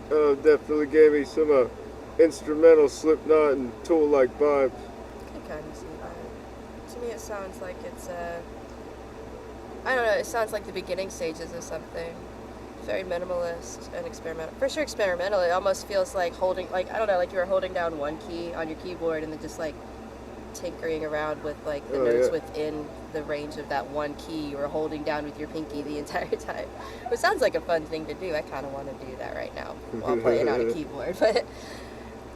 could. Definitely gave me some instrumental Slipknot and Tool-like vibes. I can kind of see that. To me it sounds like it's I don't know, it sounds like the beginning stages of something. Very minimalist and experimental. For sure experimental. It almost feels like holding, like, I don't know, like you were holding down one key on your keyboard and then just like tinkering around with like the Oh, notes yeah. within the range of that one key you were holding down with your pinky the entire time. Which sounds like a fun thing to do. I kind of want to do that right now while playing on a keyboard, but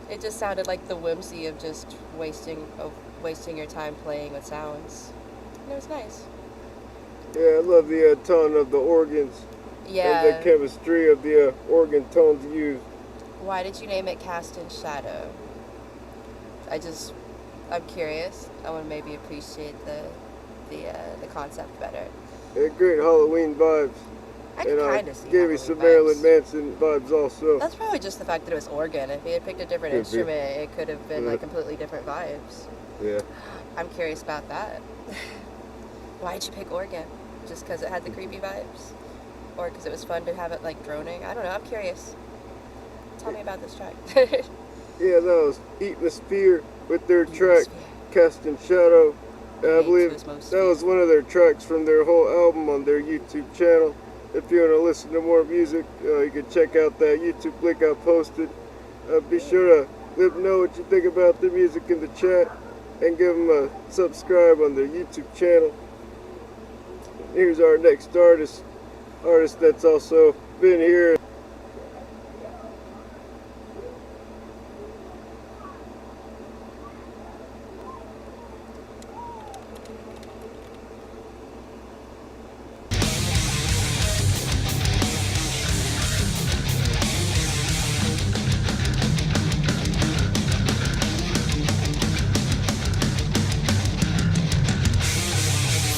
it just sounded like the whimsy of just wasting your time playing with sounds. And it was nice. Yeah, I love the tone of the organs Yeah. and the chemistry of the organ tones used. Why did you name it Cast in Shadow? I'm curious. I want to maybe appreciate the concept better. Yeah, great Halloween vibes. I can And kind of see gave me Halloween some vibes. Marilyn Manson vibes also. That's probably just the fact that it was organ. If he had picked a different Could be. instrument, it could have been like completely different vibes. Yeah. I'm curious about that. Why'd you pick organ? Just because it had the creepy vibes? Or because it was fun to have it like droning? I don't know. I'm curious. Tell me about this track. Yeah, that was Eating the Spear with their the track Spear. Cast in Shadow. And I Hate believe Twismo that was one of their tracks from their whole album on their YouTube channel. If you want to listen to more music, you can check out that YouTube link I posted. Be sure to let them know what you think about the music in the chat and give them a subscribe on their YouTube channel. Here's our next artist that's also been here.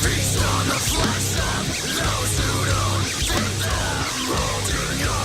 Feast on the flesh of those who don't fit them, molding your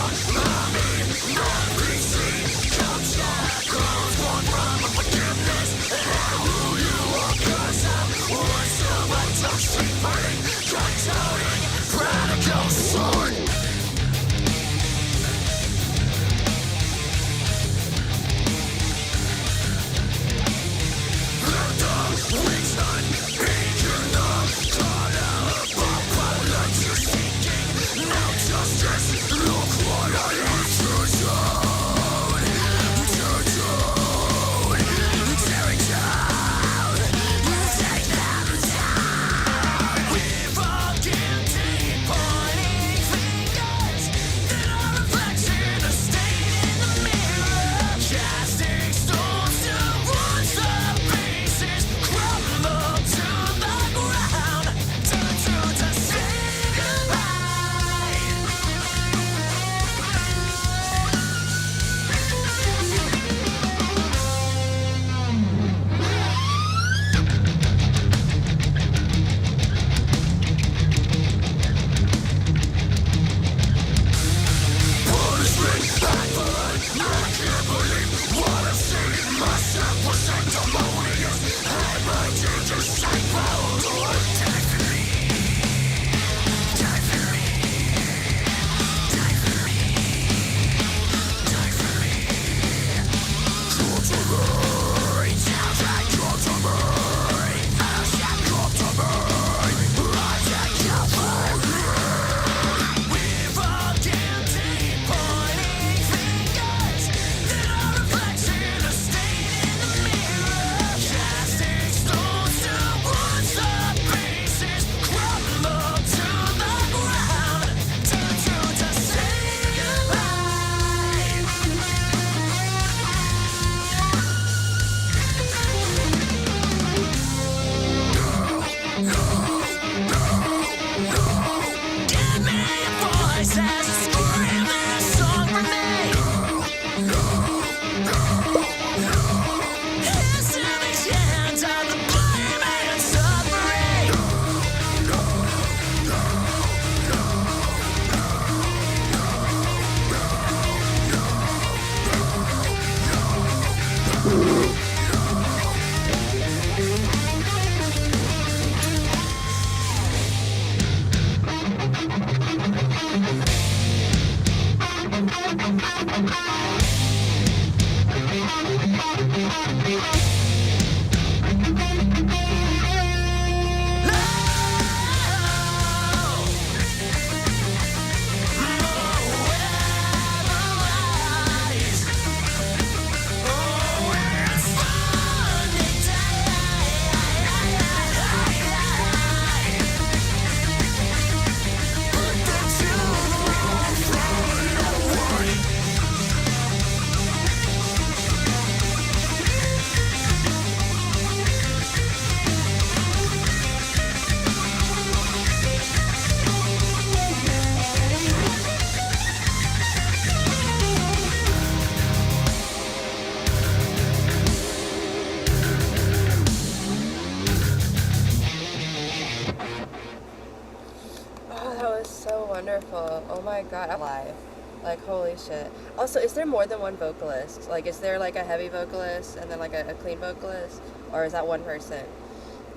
wonderful. Oh my god, I'm live. Like, holy shit. Also, is there more than one vocalist? Like, is there like a heavy vocalist and then like a clean vocalist? Or is that one person?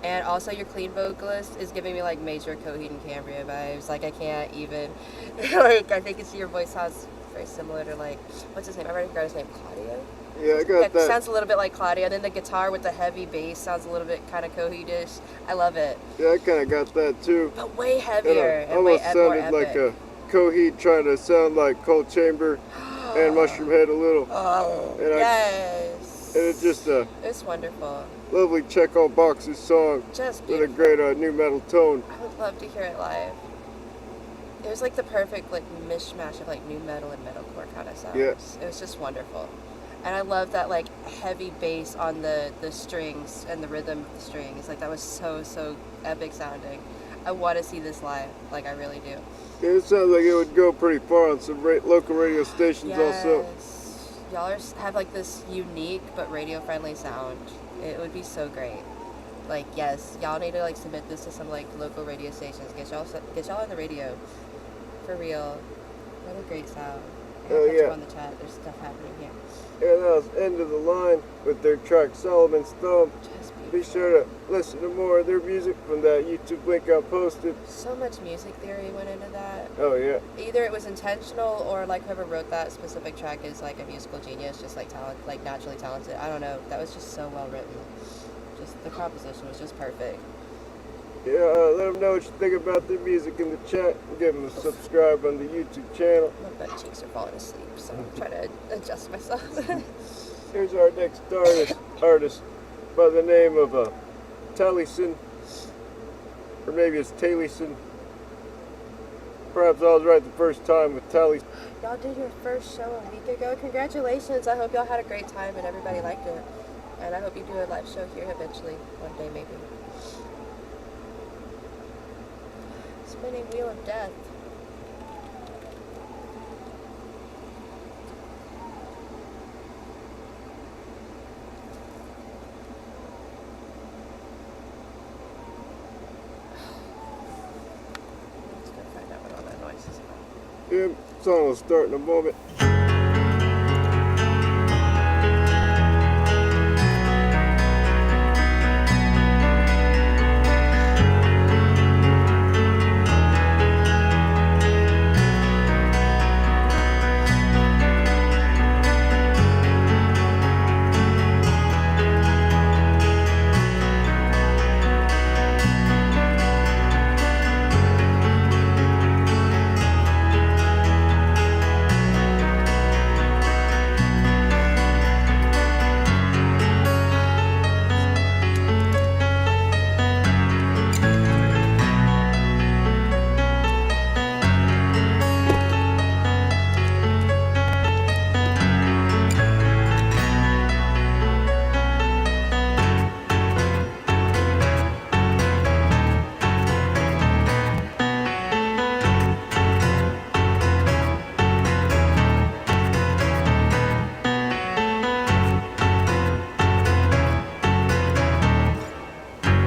And also, your clean vocalist is giving me like major Coheed and Cambria vibes. Like, I can't even. Like, I think your voice sounds very similar to like, what's his name? I already forgot his name. Claudio? Yeah, I got It that. sounds a little bit like Claudio. And then the guitar with the heavy bass sounds a little bit kind of Coheed-ish. I love it. Yeah, I kind of got that too. But way And heavier it and way almost more sounded epic. like a Coheed trying to sound like Cold Chamber and Mushroom Head a little. Oh, And yes. And it's just a It's wonderful. lovely check all boxes song Just with a beautiful. great new metal tone. I would love to hear it live. It was like the perfect like mishmash of like new metal and metalcore kind of sounds. Yeah. It was just wonderful. And I love that like heavy bass on the strings and the rhythm of the strings. Like that was so epic sounding. I want to see this live. Like I really do. Yeah, it sounds like it would go pretty far on some local radio stations also. Yes. Y'all have like this unique but radio friendly sound. It would be so great. Like yes, y'all need to like submit this to some like local radio stations. Get y'all on the radio. For real. What a great sound. I Oh, have yeah. on the chat. There's stuff happening here. And that was End of the Line with their track Solomon's Thumb. Just Be beautiful. sure to listen to more of their music from that YouTube link I posted. So much music theory went into that. Oh yeah. Either it was intentional or like whoever wrote that specific track is like a musical genius, just like like naturally talented. I don't know. That was just so well written. Just the composition was just perfect. Yeah, let them know what you think about their music in the chat. And give them a subscribe on the YouTube channel. My butt cheeks are falling asleep, so I'm trying to adjust myself. Here's our next artist by the name of Taliesin, or maybe it's Taliesin. Perhaps I was right the first time with Taliesin. Y'all did your first show a week ago. Congratulations. I hope y'all had a great time and everybody liked it. And I hope you do a live show here eventually, one day maybe. Spinning Wheel of Death. Let's go find out what all that noise is about. Yeah, song will start in a moment.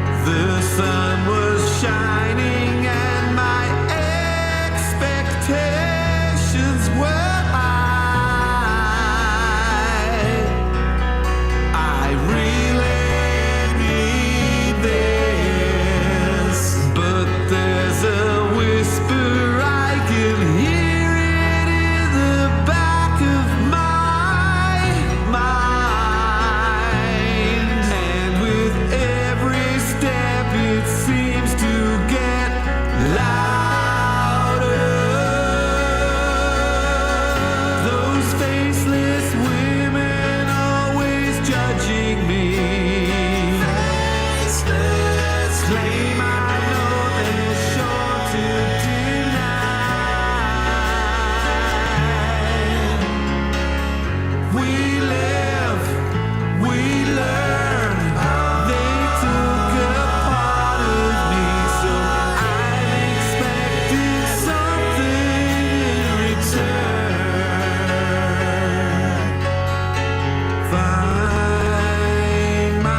The sun was shining and my expectations were high. I really need this, but there's a whisper I can hear it in the back of my mind, and with every step it seems to get louder. Those faceless women always judging me. Claim I know they're sure to deny. We live, we learn. They took a part of me, so I'm expecting something in return. Find myself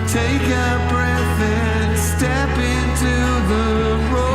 Take a breath and step into the road.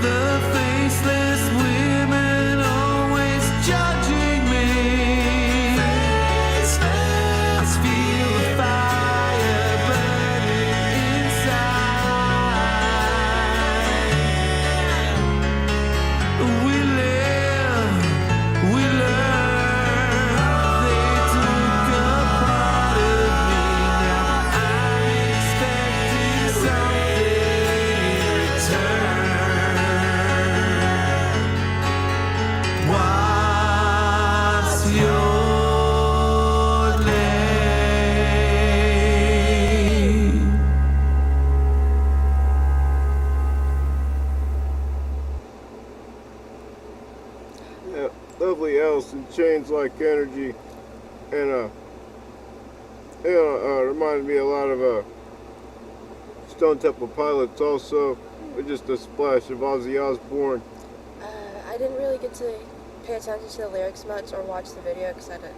The faceless women always judging me. I feel the fire burning inside. We live, we learn. They took a part of me. Now I'm expecting something in return. What's your name? Yeah, lovely Alice in Chains like energy, and reminded me a lot of Stone Temple Pilots also, with just a splash of Ozzy Osbourne. I didn't really get to pay attention to the lyrics much or watch the video because I didn't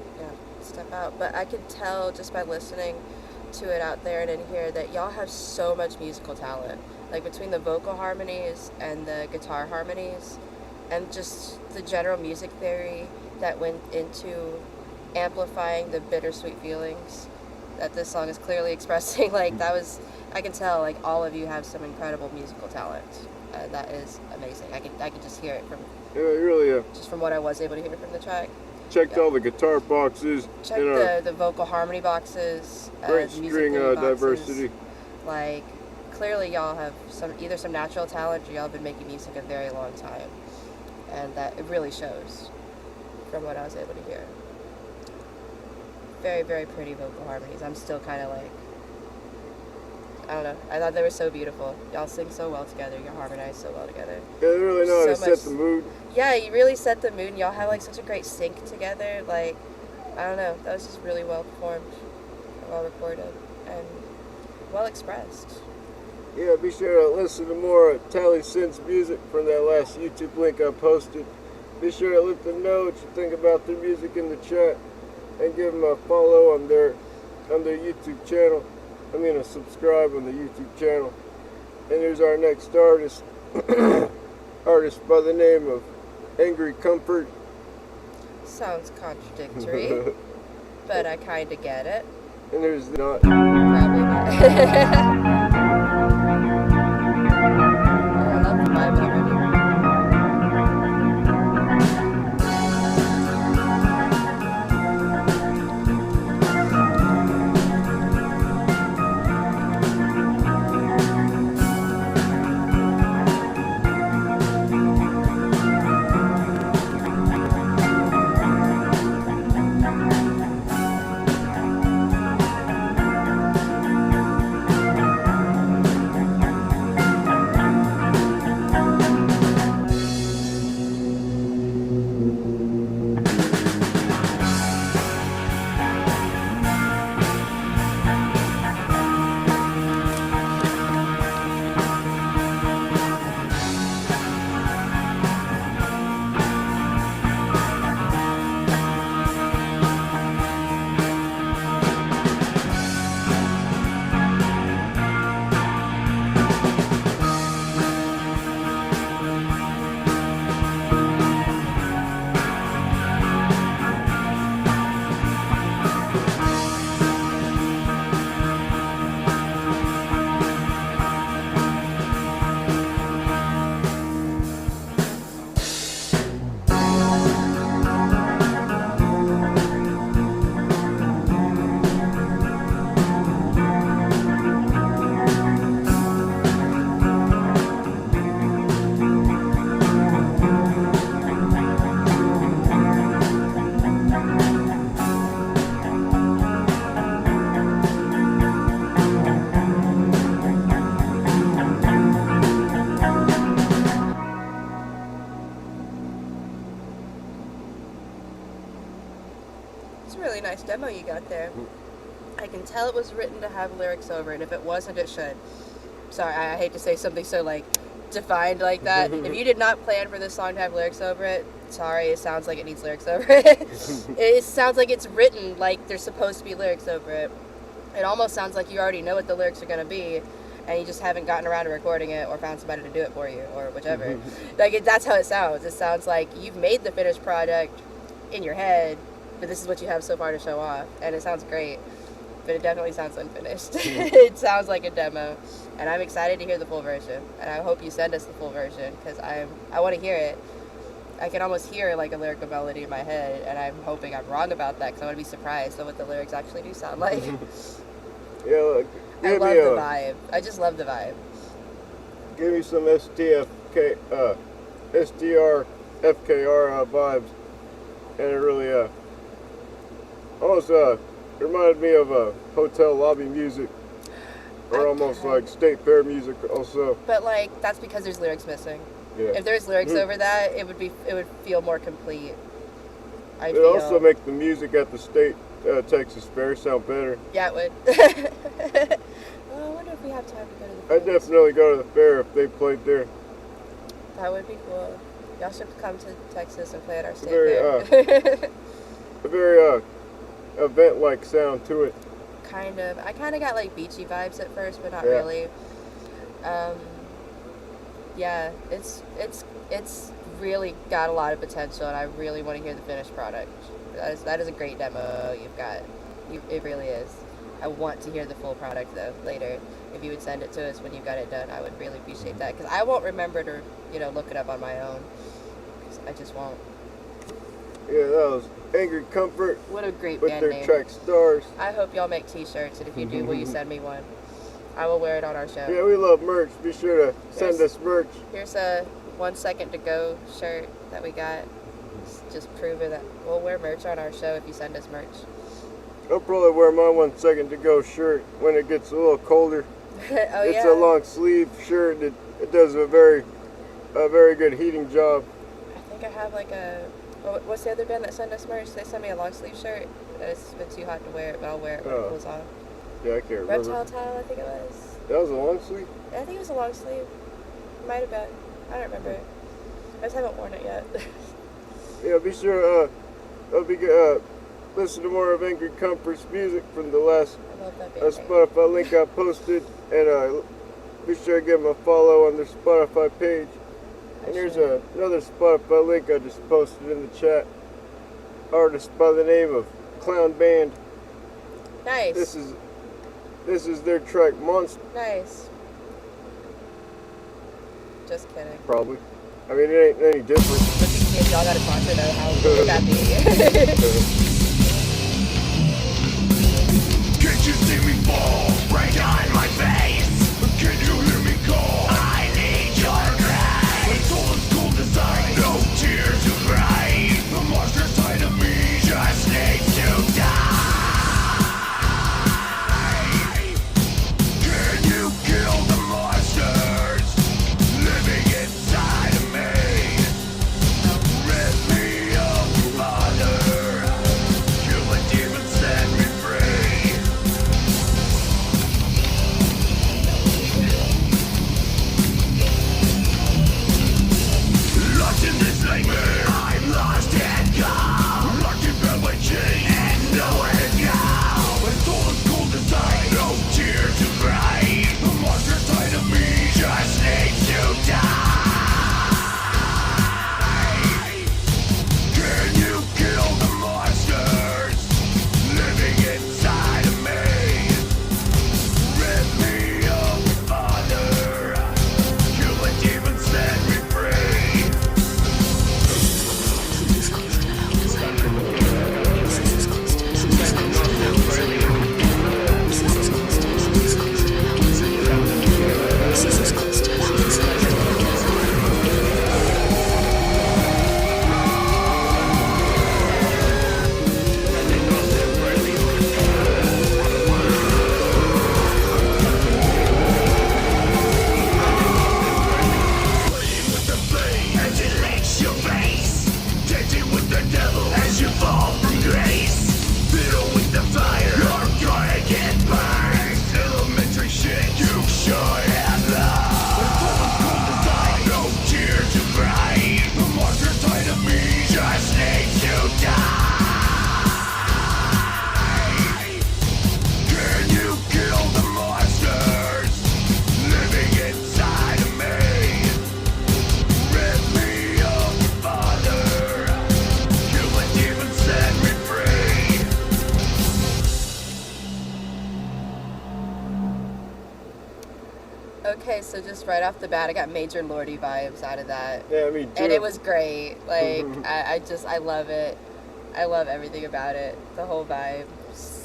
step out, but I could tell just by listening to it out there and in here that y'all have so much musical talent, like between the vocal harmonies and the guitar harmonies and just the general music theory that went into amplifying the bittersweet feelings that this song is clearly expressing. Like that was, I can tell like all of you have some incredible musical talent. That is amazing. I could just hear it from Yeah, really just from what I was able to hear from the track. checked all the guitar boxes. Check and the vocal harmony boxes. great the music string theory boxes. diversity. Like clearly y'all have either some natural talent or y'all have been making music a very long time, and that it really shows from what I was able to hear. Very, very pretty vocal harmonies. I'm still kind of like, I don't know. I thought they were so beautiful. Y'all sing so well together. You harmonize so well together. Yeah, they really know how to So set much- the mood. Yeah, you really set the mood. And y'all have like such a great sync together. Like, I don't know. That was just really well performed, well recorded, and well expressed. Yeah, be sure to listen to more Tally Synth's music from that last YouTube link I posted. Be sure to let them know what you think about their music in the chat, and give them a follow on their YouTube channel. I mean, a subscribe on the YouTube channel. And here's our next artist, artist by the name of Angry Comfort. Sounds contradictory, but I kind of get it. And there's not. Probably not. I love the vibe already. That's a really nice demo you got there. I can tell it was written to have lyrics over it. If it wasn't, it should. Sorry, I hate to say something so like defined like that. If you did not plan for this song to have lyrics over it, sorry, it sounds like it needs lyrics over it. It sounds like it's written like there's supposed to be lyrics over it. It almost sounds like you already know what the lyrics are going to be, and you just haven't gotten around to recording it or found somebody to do it for you or whichever. That's how it sounds. It sounds like you've made the finished product in your head, but this is what you have so far to show off, and it sounds great, but it definitely sounds unfinished. It sounds like a demo, and I'm excited to hear the full version, and I hope you send us the full version, because I want to hear it. I can almost hear like a lyrical melody in my head, and I'm hoping I'm wrong about that, because I want to be surprised at what the lyrics actually do sound like. Yeah, look, I love the vibe. I just love the vibe. give me some STR FKR vibes, and it really almost reminded me of hotel lobby music, or almost like state fair music also. But like that's because there's lyrics missing. Yeah. If there's lyrics over that, it would feel more complete. It also make the music at the state Texas Fair sound better. Yeah, it would. Well, I wonder if we have time to go to the I'd fair. definitely go to the fair if they played there. That would be cool. Y'all should come to Texas and play at our state Very, fair. A very event-like sound to it. Kind of. I kind of got like beachy vibes at first, but not Yeah. really. Yeah, it's really got a lot of potential, and I really want to hear the finished product. That is a great demo you've got. It really is. I want to hear the full product though later. If you would send it to us when you got it done, I would really appreciate that, because I won't remember to look it up on my own. I just won't. Yeah, that was Angry Comfort What a great with band their name. track Stars. I hope y'all make t-shirts, and if you do, will you send me one? I will wear it on our show. Yeah, we love merch. Be sure to send us merch. Here's a 1 second to go shirt that we got. Just proving that we'll wear merch on our show if you send us merch. I'll probably wear my 1 second to go shirt when it gets a little colder. Oh It's yeah. a long sleeve shirt. It does a very good heating job. I think I have like what's the other band that sent us merch? They sent me a long sleeve shirt. It's been too hot to wear it, but I'll wear it when it cools off. Yeah, I can't remember. Reptile Tile, I think it was. That was a long sleeve? Yeah, I think it was a long sleeve. Might have been. I don't remember. I just haven't worn it yet. Yeah, be sure listen to more of Angry Comfort's music from the last I love that band name. Spotify link I posted, and be sure to give them a follow on their Spotify page. And here's another Spotify link I just posted in the chat. Artist by the name of Clown Band. Nice. This is their track Monster. Nice. Just kidding. Probably. I mean, it ain't any different. If y'all got a sponsor though, how cool would that be? Can't you see me fall right on my face? Can you hear me call? I need your grace. My soul is cold design, no tears to cry. The monster side of me just needs to die. Can you kill the monsters living inside of me? Rid me of mother. Kill a demon, set me free. Okay, so just right off the bat, I got major Lordy vibes out of that. Yeah, me too. And it was great. Like, I love it. I love everything about it. The whole vibe.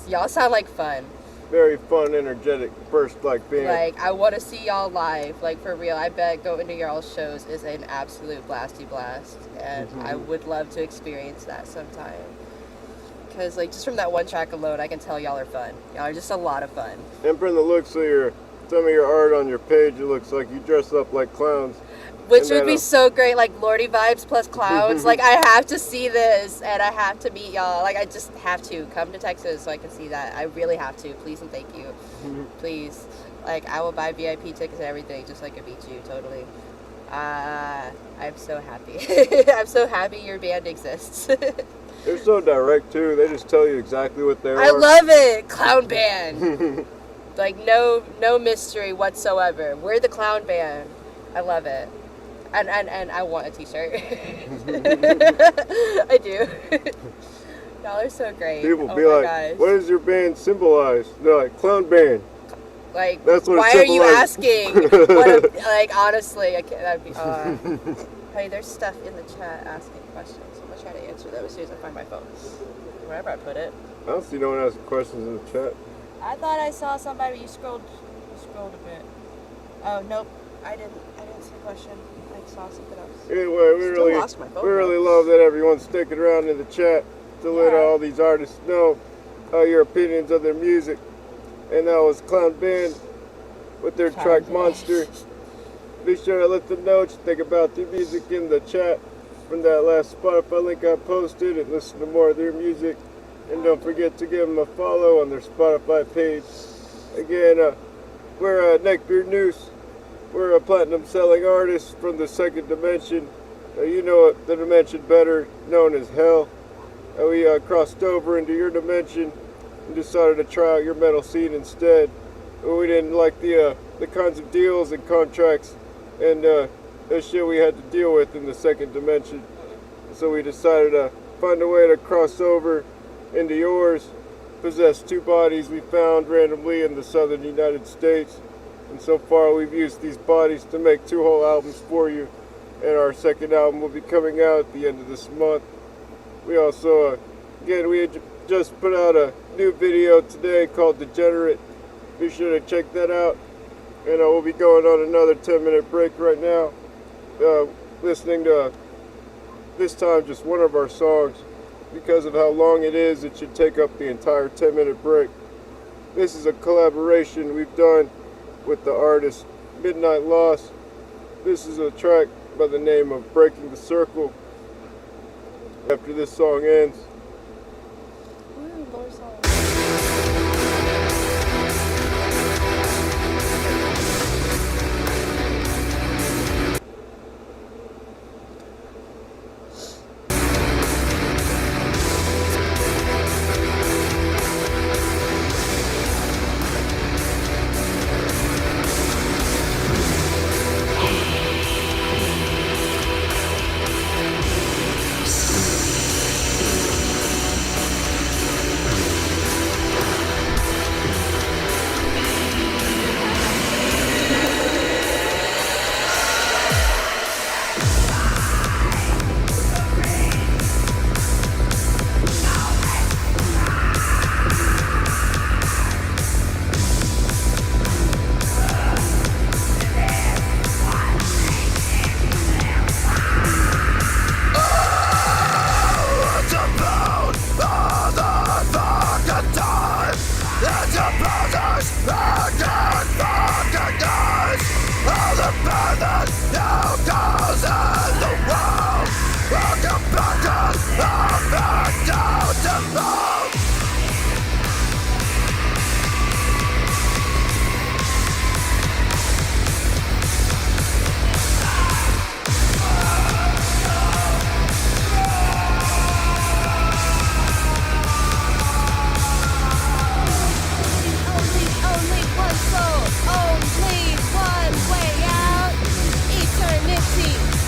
Y'all sound like fun. Very fun, energetic, burst-like band. Like, I want to see y'all live. Like, for real. I bet going to y'all's shows is an absolute blasty blast. And I would love to experience that sometime. Because, like, just from that one track alone, I can tell y'all are fun. Y'all are just a lot of fun. And from the looks of some of your art on your page, it looks like you dress up like clowns. Which would be so great, like Lordy vibes plus clowns. Like, I have to see this, and I have to meet y'all. Like, I just have to come to Texas so I can see that. I really have to. Please and thank you. Please. Like, I will buy VIP tickets and everything just so I can meet you, totally. I'm so happy. I'm so happy your band exists. They're so direct, too. They just tell you exactly what they are. I love it! Clown band. Like, no mystery whatsoever. We're the clown band. I love it. And I want a t-shirt. I do. Y'all are so great. People be like, gosh. what does your band symbolize? They're like, clown band. Like, that's what why it are you symbolizes. asking? Like, honestly, I can't, that'd be, hey, there's stuff in the chat asking questions. I'm going to try to answer them as soon as I find my phone. Wherever I put it. I don't see no one asking questions in the chat. I thought I saw somebody, but you scrolled a bit. Oh, nope. I didn't see a question. I saw something else. Anyway, we really love that everyone's sticking around in the chat to let all these artists know your opinions of their music. And that was Clown Band with their track Monster. Be sure to let them know what you think about their music in the chat from that last Spotify link I posted, and listen to more of their music. And don't forget to give them a follow on their Spotify page. Again, we're Neckbeard Noose. We're a platinum selling artist from the second dimension. You know the dimension better, known as hell. We crossed over into your dimension and decided to try out your metal scene instead. We didn't like the kinds of deals and contracts and the shit we had to deal with in the second dimension. So we decided to find a way to cross over into yours, possess two bodies we found randomly in the southern United States. And so far we've used these bodies to make 2 whole albums for you. And our second album will be coming out at the end of this month. We also, again, we had just put out a new video today called Degenerate. Be sure to check that out. And we'll be going on another 10-minute break right now. Listening to, this time, just one of our songs. Because of how long it is, it should take up the entire 10-minute break. This is a collaboration we've done with the artist Midnight Loss. This is a track by the name of Breaking the Circle. After this song ends, more songs.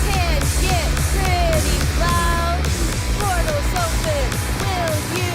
Can get pretty loud. Portals open, will you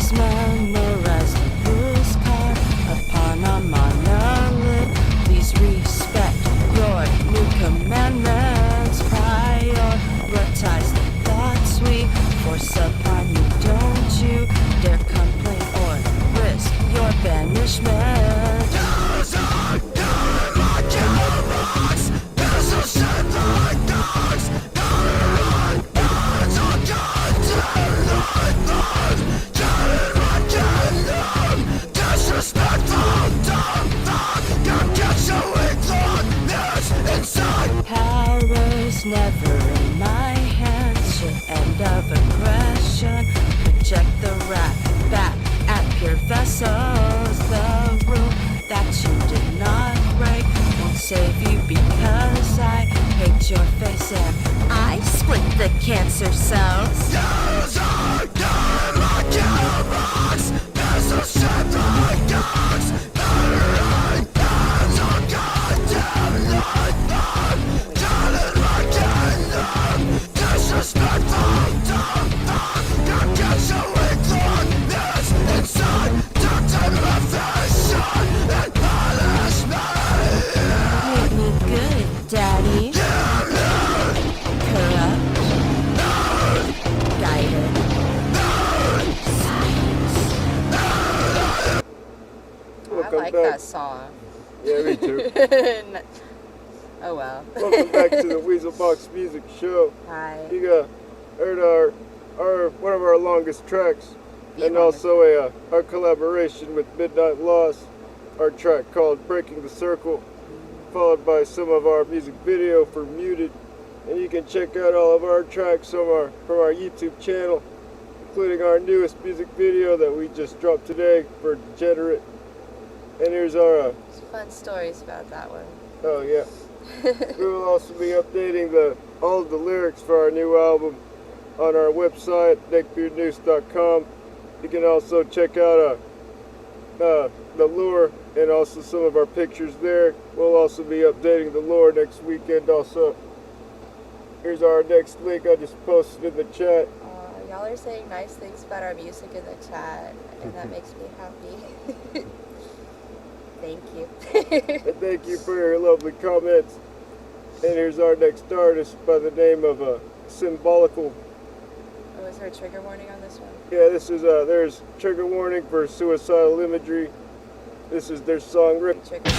Please memorize the rules carved upon a monolith. Please respect your new commandments. Prioritize the thoughts we force upon you. Don't you dare complain or risk your banishment. Power's never in my hands. Your end of aggression. Project the wrath back at pure vessels. The rule that you did not break won't save you because I hate your face and I split the cancer cells. Make me good, Daddy. Corrupt. Guided. Welcome like back. that song. Yeah, me too. Oh well. Welcome back to the Weasel Box Music Show. Hi. You heard our one of our longest tracks, The and longest. also our collaboration with Midnight Loss, our track called Breaking the Circle, followed by some of our music video for Muted. And you can check out all of our tracks from our YouTube channel, including our newest music video that we just dropped today for Degenerate. And here's our Fun stories about that one. oh yeah. We will also be updating all of the lyrics for our new album on our website, neckbeardnoose.com. You can also check out the lure and also some of our pictures there. We'll also be updating the lure next weekend also. Here's our next link I just posted in the chat. Y'all are saying nice things about our music in the chat, and that makes me happy. Thank you. And thank you for your lovely comments. And here's our next artist by the name of Symbolical. Oh, is there a trigger warning on this one? Yeah, this is there's trigger warning for suicidal imagery. This is their song Trigger.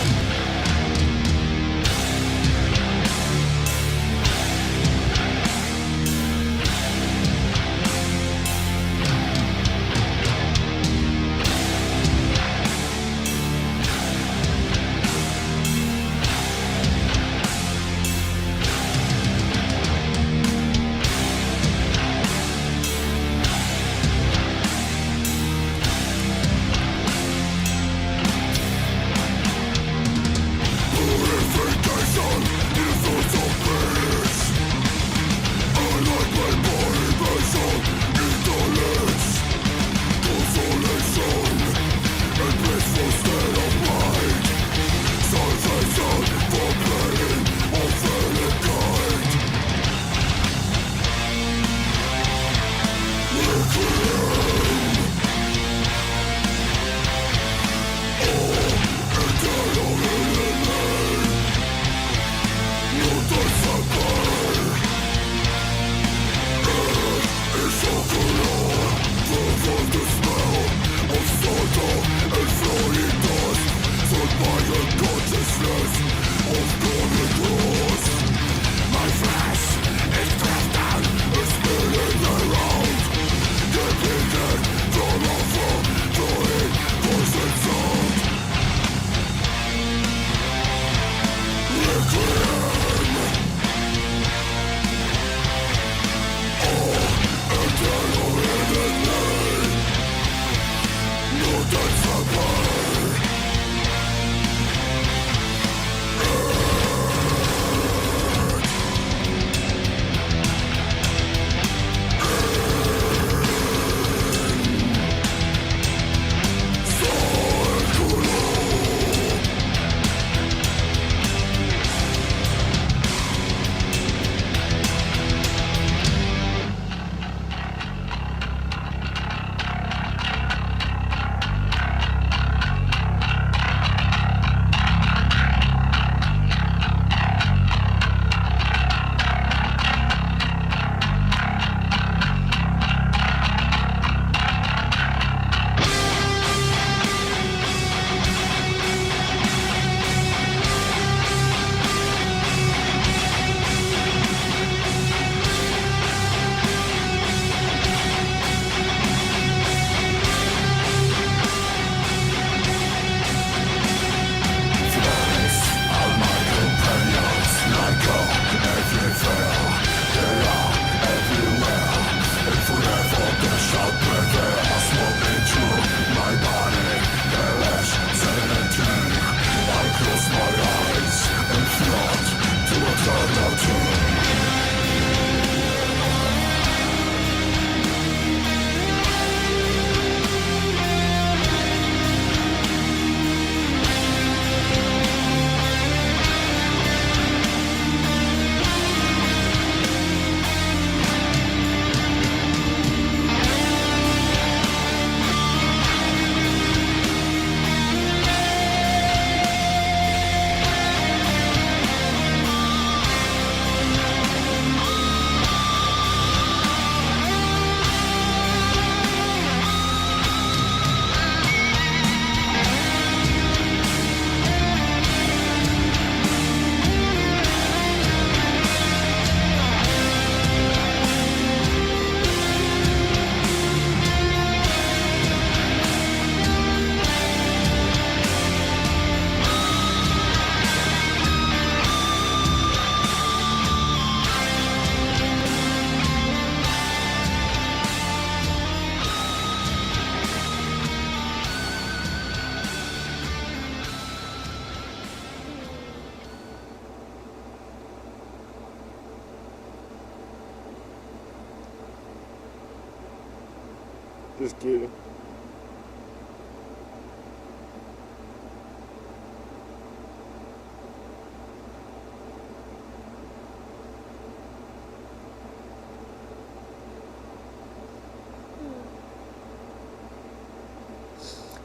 Just kidding.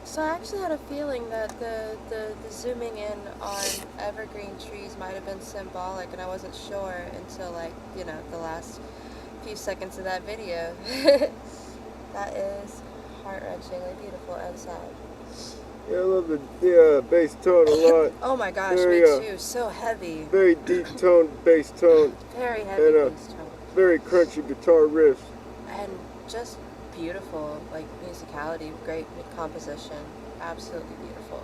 So I actually had a feeling that the zooming in on evergreen trees might have been symbolic, and I wasn't sure until, like, you know, the last few seconds of that video. That is heart-wrenchingly beautiful and sad. Yeah, I love the bass tone a lot. Oh my gosh, Very, me too. So heavy. Very deep toned bass tone. Very heavy And, bass tone. Very crunchy guitar riffs. And just beautiful, like, musicality, great composition. Absolutely beautiful.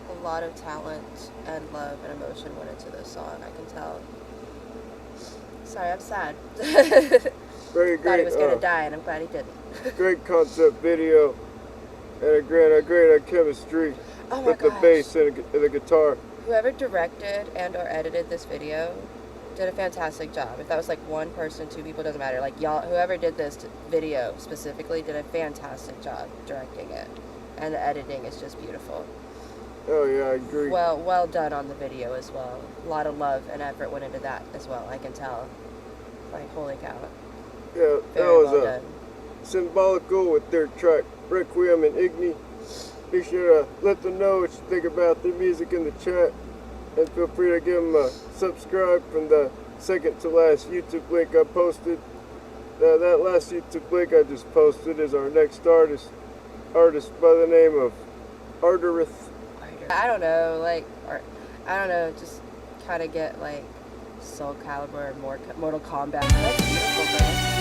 A lot of talent and love and emotion went into this song, I can tell. Sorry, I'm sad. Very Thought he great. was gonna die, and I'm glad he didn't. Great concept video. And a great chemistry Oh my with the gosh. bass and the guitar. Whoever directed and or edited this video did a fantastic job. If that was like one person, two people, doesn't matter. Like, y'all, whoever did this video specifically did a fantastic job directing it. And the editing is just beautiful. Oh yeah, I agree. Well done on the video as well. A lot of love and effort went into that as well, I can tell. Like, holy cow. Yeah, that Very was well done. symbolical with their track Requiem and Igni. Be sure to let them know what you think about their music in the chat. And feel free to give them a subscribe from the second to last YouTube link I posted. That last YouTube link I just posted is our next artist by the name of Arterith. I don't know, like, or I don't know, just kind of get like Soul Calibur and more Mortal Kombat. That's beautiful, bro.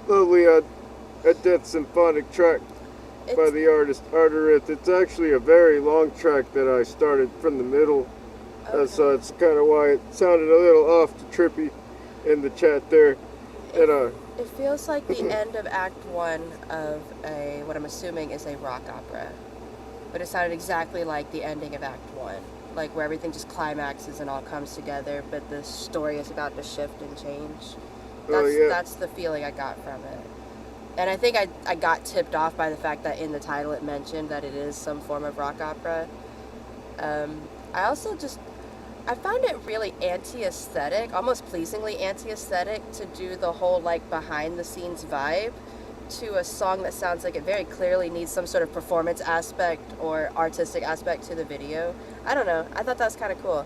lovely a death symphonic track by the artist Arterith. It's actually a very long track that I started from the middle, so it's kind of why it sounded a little off to Trippy in the chat there. And It feels like the end of Act 1 of what I'm assuming is a rock opera. But it sounded exactly like the ending of Act 1. Like where everything just climaxes and all comes together, but the story is about to shift and change. That's the feeling I got from it. And I think I got tipped off by the fact that in the title it mentioned that it is some form of rock opera. I found it really anti-aesthetic, almost pleasingly anti-aesthetic, to do the whole like behind the scenes vibe to a song that sounds like it very clearly needs some sort of performance aspect or artistic aspect to the video. I don't know. I thought that was kind of cool.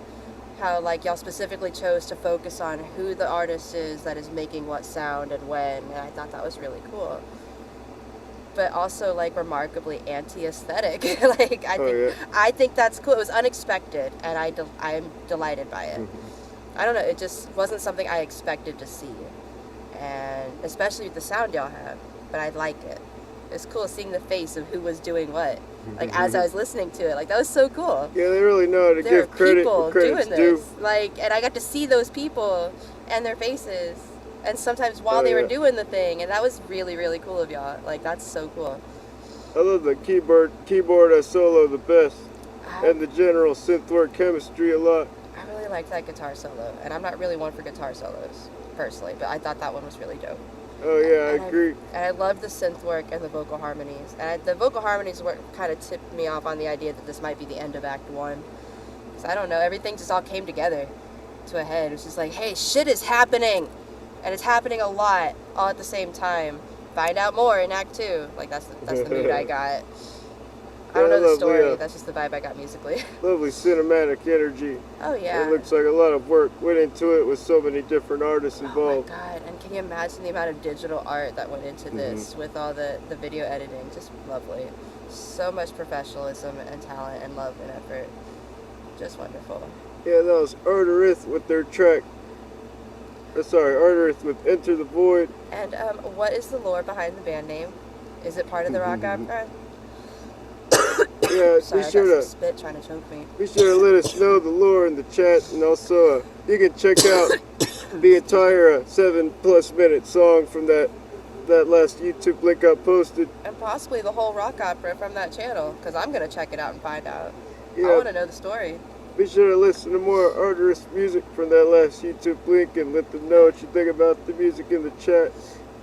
How like y'all specifically chose to focus on who the artist is that is making what sound and when, and I thought that was really cool. But also like remarkably anti-aesthetic. Like I think that's cool. It was unexpected, and I'm delighted by it. I don't know. It just wasn't something I expected to see, and especially with the sound y'all have. But I like it. It's cool seeing the face of who was doing what. Like as I was listening to it, like that was so cool. Yeah, they really know how to give credit where credit's due. Like, and I got to see those people and their faces, and sometimes while they were doing the thing, and that was really, really cool of y'all. Like that's so cool. I love the keyboard solo the best, and the general synthwork chemistry a lot. I really liked that guitar solo, and I'm not really one for guitar solos personally, but I thought that one was really dope. Oh yeah, I agree. And I loved the synth work and the vocal harmonies. And the vocal harmonies were kind of tipped me off on the idea that this might be the end of Act 1. So I don't know, everything just all came together to a head. It was just like, hey, shit is happening! And it's happening a lot, all at the same time. Find out more in Act 2. Like, that's the mood I got. I don't know the story, that's just the vibe I got musically. Lovely cinematic energy. Oh yeah. It looks like a lot of work went into it with so many different artists involved. Oh my god, and can you imagine the amount of digital art that went into this with all the video editing? Just lovely. So much professionalism and talent and love and effort. Just wonderful. Yeah, that was Arterith with their track. Arterith with Enter the Void. And what is the lore behind the band name? Is it part of the rock opera? Yeah, Sorry, be sure I got to some spit trying to choke me. Be sure to let us know the lore in the chat, and also you can check out the entire 7+ minute song from that last YouTube link I posted. And possibly the whole rock opera from that channel, because I'm going to check it out and find out. Yeah. I want to know the story. Be sure to listen to more Arterith music from that last YouTube link and let them know what you think about the music in the chat.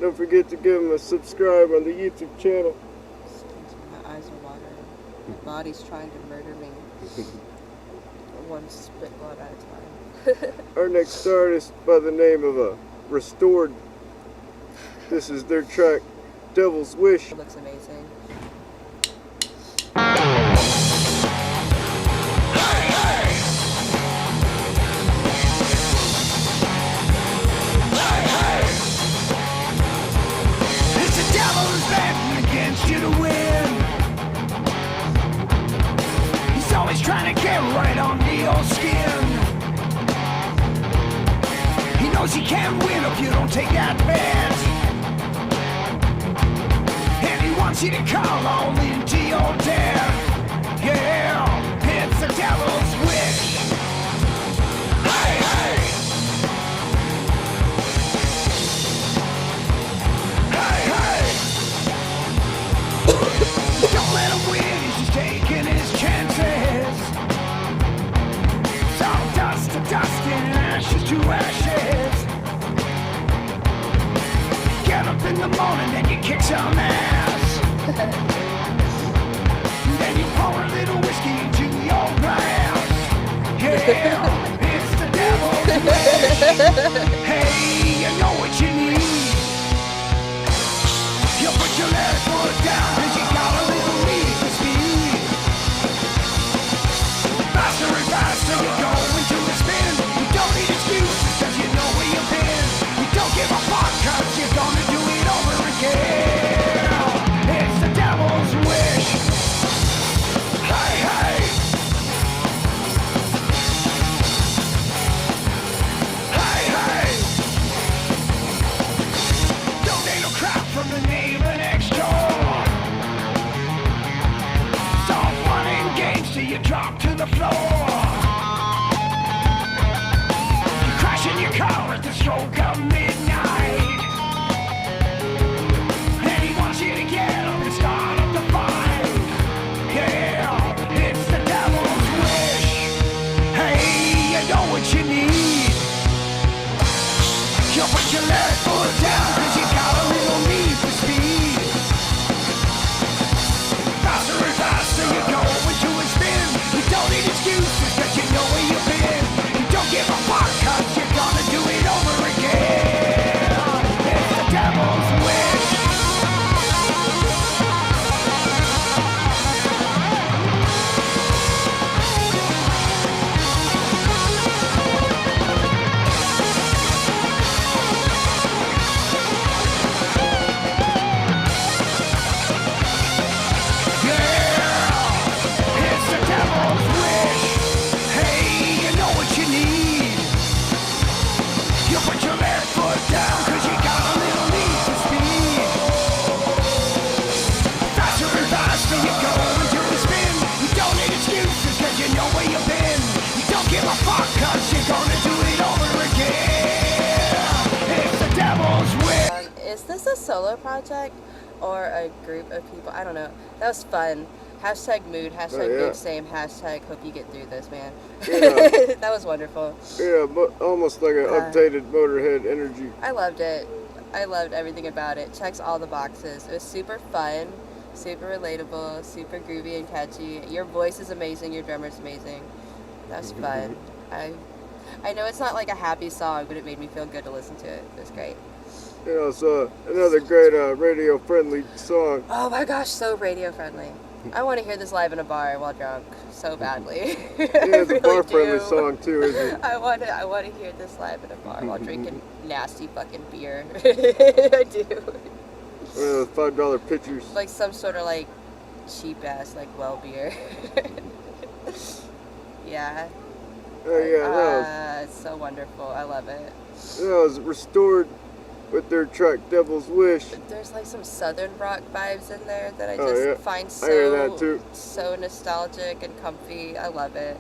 Don't forget to give them a subscribe on the YouTube channel. My eyes are watering. My body's trying to murder me. One spit blood at a time. Our next artist by the name of Restored. This is their track, Devil's Wish. It looks amazing. It's the devil's betting against you to win. He's always trying to get right on your skin. He knows he can't win if you don't take that bet. And he wants you to call on into your death. Yeah, it's the devil's wish. Hey, hey. Hey, hey. Don't let him win, he's just taking his chances. It's all dust to dust and ashes to ashes. Get up in the morning, then you kick some ass. Then you pour a little whiskey into your glass. Yeah, it's the devil's wish. Hey, you know what you need. You put your left foot down and you got a little need for speed. Faster and faster you're going to a spin. You don't need excuses cause you know where you've been. You don't give a fuck cause you're gonna do it over again. It's the devil's wish. Hey, hey. Hey, hey. Don't need no crowd. solo project or a group of people. I don't know. That was fun. Hashtag mood, hashtag yeah. mood same, hashtag hope you get through this, man. Yeah. That was wonderful. Yeah, but almost like an updated Motorhead energy. I loved it. I loved everything about it. Checks all the boxes. It was super fun, super relatable, super groovy and catchy. Your voice is amazing. Your drummer's amazing. That was fun. I know it's not like a happy song, but it made me feel good to listen to it. It was great. You know, so another great radio-friendly song. Oh my gosh, so radio friendly. I want to hear this live in a bar while drunk so badly. Yeah, it's a bar-friendly song too, isn't it? I want to hear this live in a bar while drinking nasty fucking beer. I do. One of those $5 pitchers. Like some sort of like cheap ass like well beer. Yeah. Oh yeah, It's so wonderful. I love it. that was restored with their track "Devil's Wish." There's like some southern rock vibes in there that I Oh, just yeah. find I hear that, too. so nostalgic and comfy. I love it.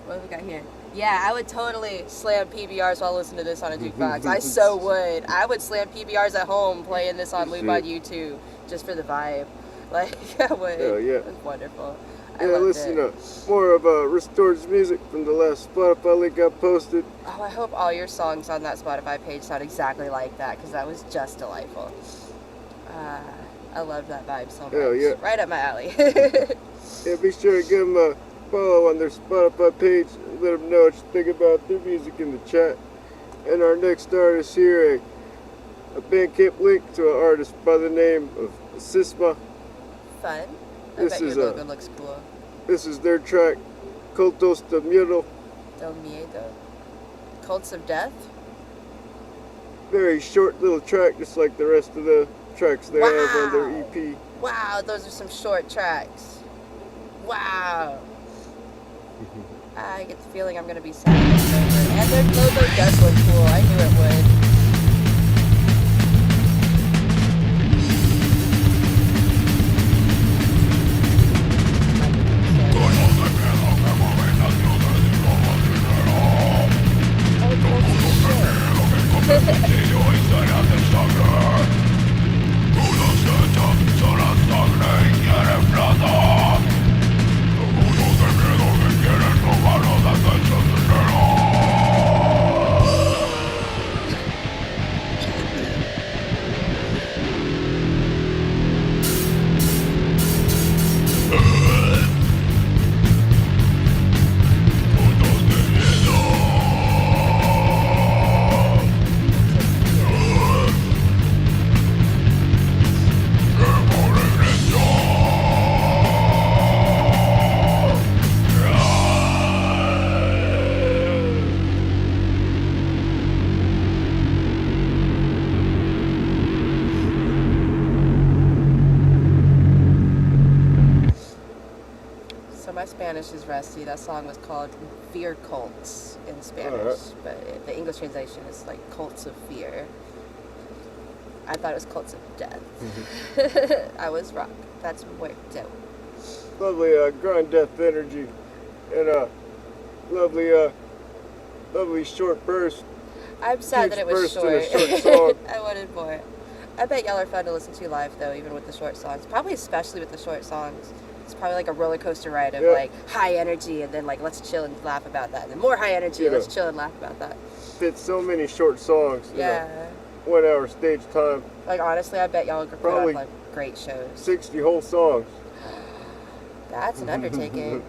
What have we got here? Yeah, I would totally slam PBRs while listening to this on a jukebox. I so would. I would slam PBRs at home playing this on loop on YouTube just for the vibe. Like, I would. Hell yeah. It was wonderful. I Yeah, loved listen it. to more of Restored's music from the last Spotify link I posted. Oh, I hope all your songs on that Spotify page sound exactly like that, because that was just delightful. I love that vibe so much. Hell yeah. Right up my alley. Yeah, be sure to give them a follow on their Spotify page and let them know what you think about their music in the chat. And our next artist here, a Bandcamp link to an artist by the name of Sisma. Fun. I This bet your is logo looks cool. This is their track, Cultos de Miedo. Del Miedo. Cults of Death? Very short little track, just like the rest of the tracks they have on their E Wow. EP. Wow, those are some short tracks. Wow. I get the feeling I'm going to be sad. And their logo does look cool. I knew it would. Spanish is rusty. That song was called Fear Cults in Spanish, but the English translation is like Cults of Fear. I thought it was Cults of Death. I was wrong. That's worked out. Lovely grind death energy and a lovely short burst. I'm sad that it was Huge short. burst in a short song. I wanted more. I bet y'all are fun to listen to live though, even with the short songs. Probably especially with the short songs. It's probably like a roller coaster ride of like high energy and then like let's chill and laugh about that. And then more high energy and let's chill and laugh about that. Fit so many short songs in Yeah. a 1 hour stage time. Like honestly, I bet y'all could put Probably on like great shows. 60 whole songs. That's an undertaking.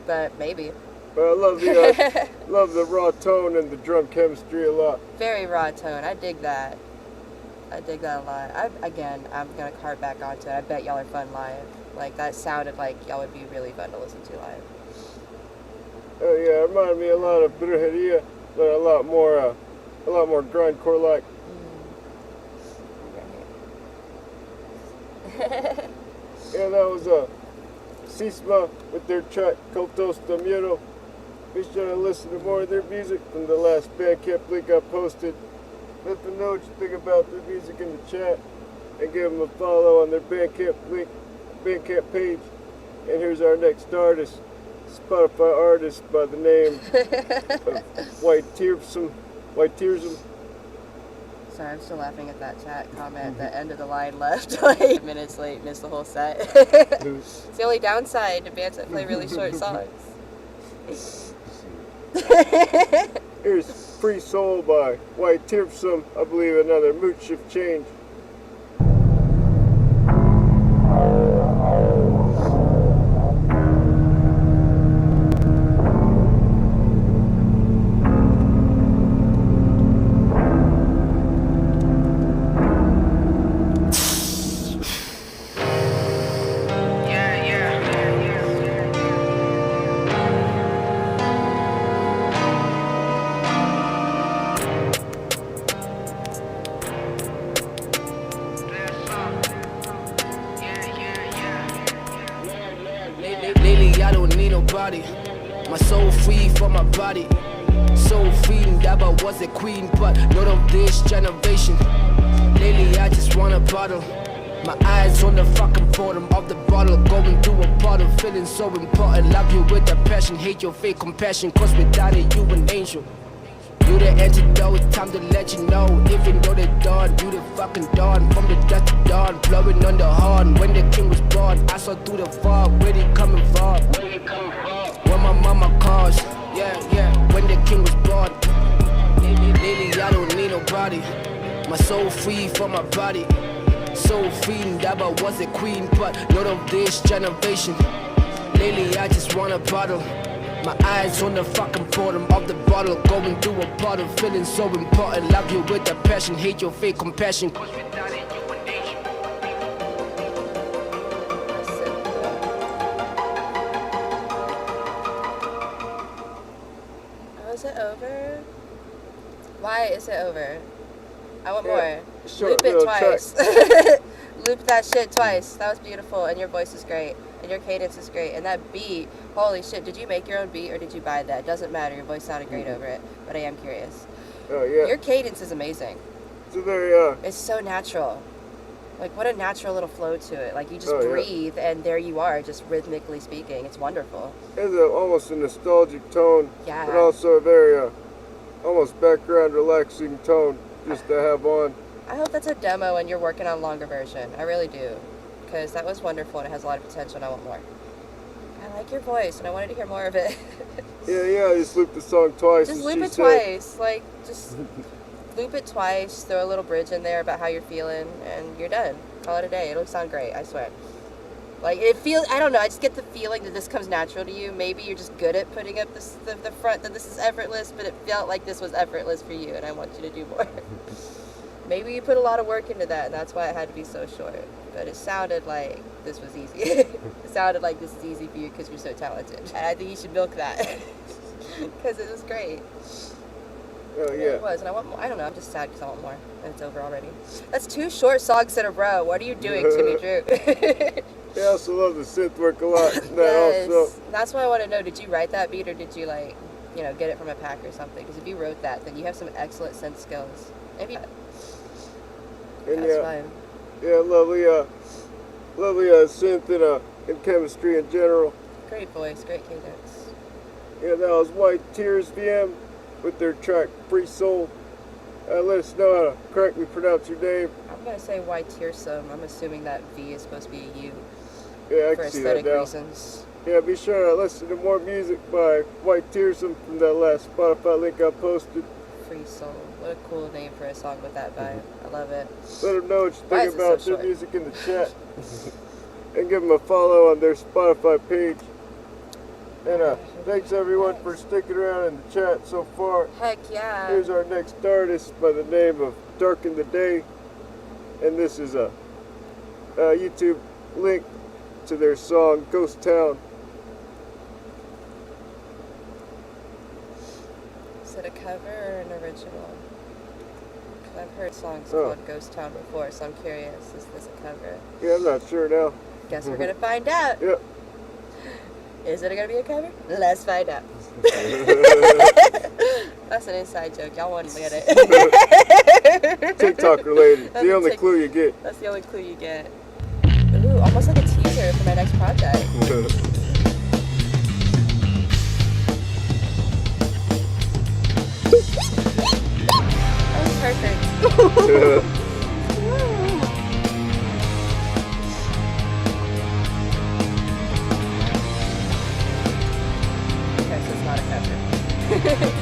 But maybe. But I love the raw tone and the drum chemistry a lot. Very raw tone. I dig that. I dig that a lot. I'm gonna cart back onto it. I bet y'all are fun live. Like that sounded like y'all would be really fun to listen to live. Oh yeah, it reminded me a lot of Brujeria, but a lot more grindcore like. Yeah, that was Sisma with their track Cultos de Miedo. Be sure to listen to more of their music from the last Bandcamp link I posted. Let them know what you think about their music in the chat and give them a follow on their Bandcamp page. And here's our next artist, Spotify artist by the name of White Tearsome. Sorry, I'm still laughing at that chat comment. The end of the line left like minutes late, missed the whole set. It's the only downside to bands that play really short songs. Here's Free Soul by White Tearsome. I believe another mood shift change. Lately I don't need nobody. My soul free from my body. Soul freedom, that was a queen, but not of this generation. Lately I just want a bottle. My eyes on the fucking bottom of the bottle. Going through a bottle, feeling so important. Love you with a passion, hate your fake compassion. Cause without it, you an angel. You the antidote, time to let you know. Even though they're dawn, you the fucking dawn. From the dust to dawn, blowing on the horn. When the king was born, I saw through the fog. Where they coming from? When my mama calls, yeah, when the king was born. Lately I don't need nobody. My soul free from my body. Soul freedom, that was a queen, but not of this generation. Lately I just want a bottle. My eyes on the fucking bottom of the bottle. Going through a bottle, feeling so important. Love you with a passion, hate your fake compassion. Cause without it, you an angel. Oh, is it over? Why is it over? I want Yeah, more. short Loop it little twice. Loop that shit twice. That was beautiful, and your voice is great, and your cadence is great, and that beat. Holy shit! Did you make your own beat or did you buy that? Doesn't matter. Your voice sounded great over it, but I am curious. Oh yeah. Your cadence is amazing. It's a very It's so natural. Like what a natural little flow to it. Like you just Oh, yeah. breathe, and there you are, just rhythmically speaking. It's wonderful. it's almost a nostalgic tone, Yeah. but also a very almost background relaxing tone just to have on. I hope that's a demo and you're working on a longer version. I really do. Because that was wonderful and it has a lot of potential and I want more. I like your voice and I wanted to hear more of it. Yeah, just loop the song twice. Just as loop she it said. twice. Like, just loop it twice, throw a little bridge in there about how you're feeling, and you're done. Call it a day. It'll sound great, I swear. Like, it feels, I don't know, I just get the feeling that this comes natural to you. Maybe you're just good at putting up this, the front, that this is effortless, but it felt like this was effortless for you, and I want you to do more. Maybe you put a lot of work into that, and that's why it had to be so short. But it sounded like this was easy. It sounded like this is easy for you because you're so talented. And I think you should milk that. Because it was great. Oh It yeah. really was, and I want more. I don't know, I'm just sad because I want more. And it's over already. That's 2 short songs in a row. What are you doing, Timmy Drew? Yeah, I also love the synth work a lot. And that Yes. also. That's why I want to know, did you write that beat or did you, like, you know, get it from a pack or something? Because if you wrote that, then you have some excellent synth skills. Maybe And that's yeah, fine. yeah, lovely synth and chemistry in general. Great voice, great cadence. Yeah, that was White Tears VM with their track Free Soul. Let us know how to correctly pronounce your name. I'm going to say why Tearsome. I'm assuming that V is supposed to be a U Yeah, I for can see that aesthetic now. reasons. Yeah, be sure to listen to more music by White Tearsome from that last Spotify link I posted. Free Soul. What a cool name for a song with that vibe. I love it. Let them know what you Why think is it about so their short? music in the chat. And give them a follow on their Spotify page. And thanks everyone for sticking around in the chat so far. Heck yeah. Here's our next artist by the name of Darken the Day. And this is a YouTube link to their song Ghost Town. Is it a cover or an original? 'Cause I've heard songs Oh. called Ghost Town before, so I'm curious. Is this a cover? Yeah, I'm not sure now. Guess we're gonna find out. Yep. Is it gonna be a cover? Let's find out. That's an inside joke. Y'all wouldn't get it. TikTok related. That's The only Tik- clue you get. That's the only clue you get. Ooh, almost like a teaser for my next project. That was Perfect. Okay, so it's not a cover.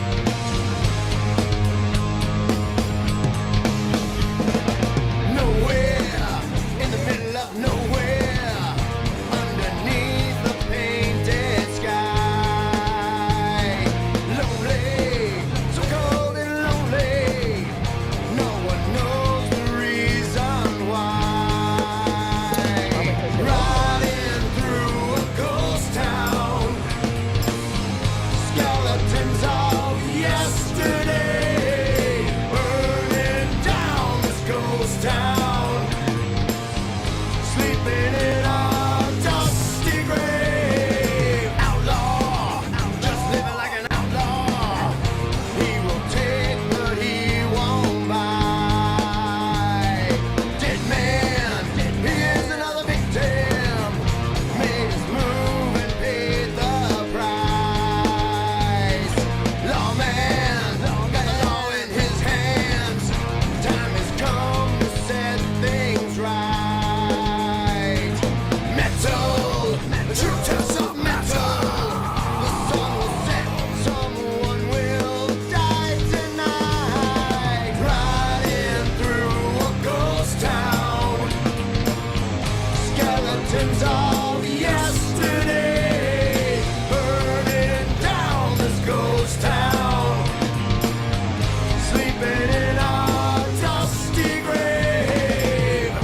Nowhere, in the middle of nowhere, underneath the painted sky. Lonely, so cold and lonely. No one knows the reason why. Riding through a ghost town, skeletons of yesterday, burning down this ghost town, sleeping in a dusty grave. Outlaw, just living like an outlaw. He will take what he won't buy. Dead man, he is another victim. Made his move and paid the price. Lawman, got the law in his hands. Time has come to set things right. Metal, the true test of metal. The sun will set, someone will die tonight. Riding through a ghost town, skeletons of yesterday, burning down this ghost town, sleeping in a dusty grave.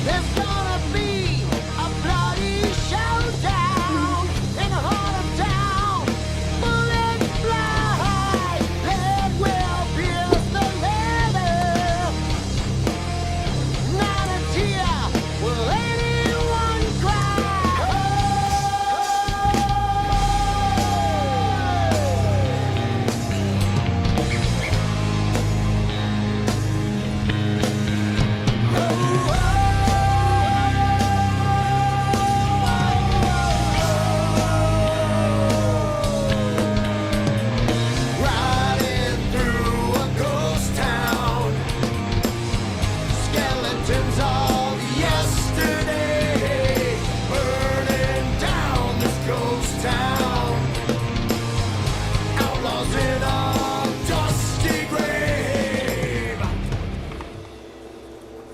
There's gonna be a bloody showdown in the heart of town. Bullets fly, lead will pierce the leather. Not a tear will anyone Riding through a ghost town, skeletons of yesterday, burning down this ghost town, outlaws in a dusty grave.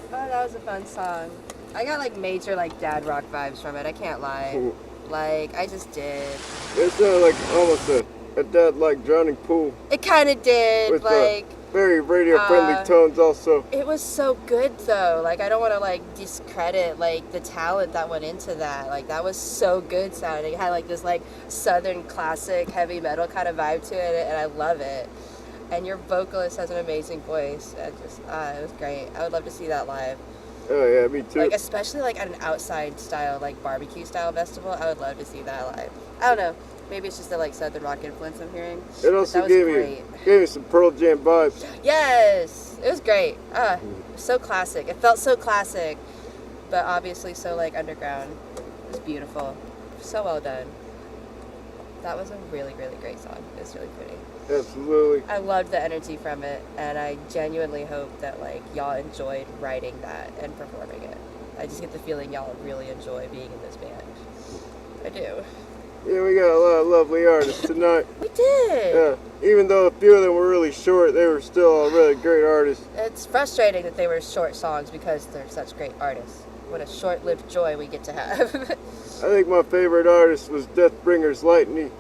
Oh, that was a fun song. I got like major like dad rock vibes from it. I can't lie. Like I just did. It sounded like almost a dad like drowning pool It kind of did. with Like very radio friendly tones also. it was so good though. Like I don't want to like discredit like the talent that went into that. Like that was so good sounding. It had like this like southern classic heavy metal kind of vibe to it, and I love it. And your vocalist has an amazing voice. And just it was great. I would love to see that live. Oh yeah, me too. Like especially like at an outside style like barbecue style festival. I would love to see that live. I don't know. Maybe it's just the like southern rock influence I'm hearing. It But also that was great. gave me some Pearl Jam vibes. Yes, it was great. So classic. It felt so classic, but obviously so like underground. It was beautiful. So well done. That was a really, really great song. It was really pretty. Absolutely. I loved the energy from it, and I genuinely hope that like y'all enjoyed writing that and performing it. I just get the feeling y'all really enjoy being in this band. I do. Yeah, we got a lot of lovely artists tonight. We did. Yeah, even though a few of them were really short, they were still all really great artists. It's frustrating that they were short songs because they're such great artists. What a short-lived joy we get to have. I think my favorite artist was Deathbringer's Lightning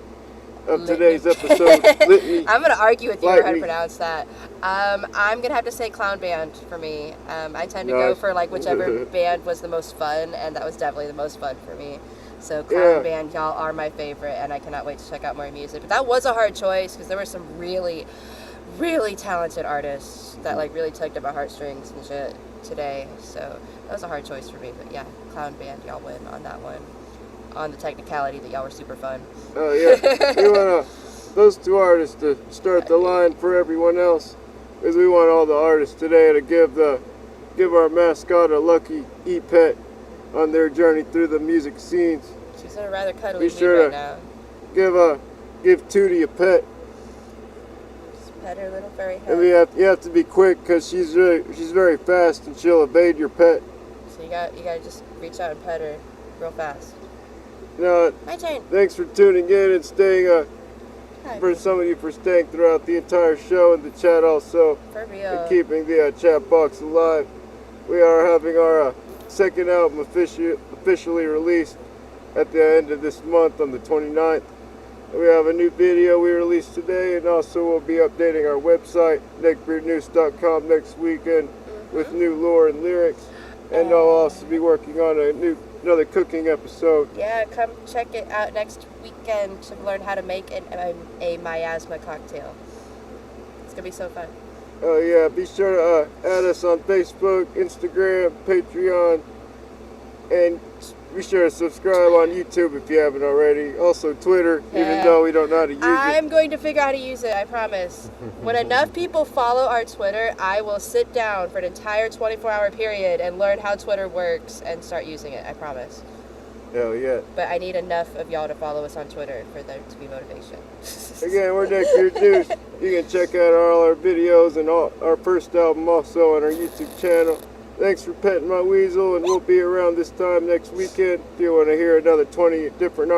of Litany. today's episode, Litany. I'm gonna argue with you on how to Lightning. pronounce that. I'm gonna have to say Clown Band for me. I tend to go Nice. for like whichever band was the most fun, and that was definitely the most fun for me. So Clown Yeah. Band, y'all are my favorite, and I cannot wait to check out more music. But that was a hard choice because there were some really, really talented artists that like really tugged at my heartstrings and shit today. So that was a hard choice for me. But yeah, Clown Band, y'all win on that one. On the technicality that y'all were super fun. Oh yeah, we want those two artists to start the line for everyone else, because we want all the artists today to give our mascot a lucky E-Pet on their journey through the music scenes. She's in a rather cuddly Be mood sure right to now. give Tootie a pet. Just pet her little furry And head. you have to be quick because she's very fast and she'll evade your pet. So you gotta just reach out and pet her real fast. Now, My turn. thanks for tuning in and staying. Hi. For some of you for staying throughout the entire show and the chat also, For real. and keeping the chat box alive. We are having our second album officially released at the end of this month on the 29th. We have a new video we released today, and also we'll be updating our website, neckbeardnoose.com, next weekend with new lore and lyrics. And I'll also be working on another cooking episode. Yeah, come check it out next weekend to learn how to make a miasma cocktail. It's gonna be so fun. Oh yeah, be sure to add us on Facebook, Instagram, Patreon, and be sure to subscribe on YouTube if you haven't already. Also Twitter, even Yeah. though we don't know how to use I'm going to figure out how to use it, I promise. When enough people follow our Twitter, I will sit down for an entire 24-hour period and learn how Twitter works and start using it, I promise. it. Hell yeah. But I need enough of y'all to follow us on Twitter for there to be motivation. Again, we're Neckbeard Noose. You can check out all our videos and all our first album also on our YouTube channel. Thanks for petting my weasel, and we'll be around this time next weekend if you want to hear another 20 different artists.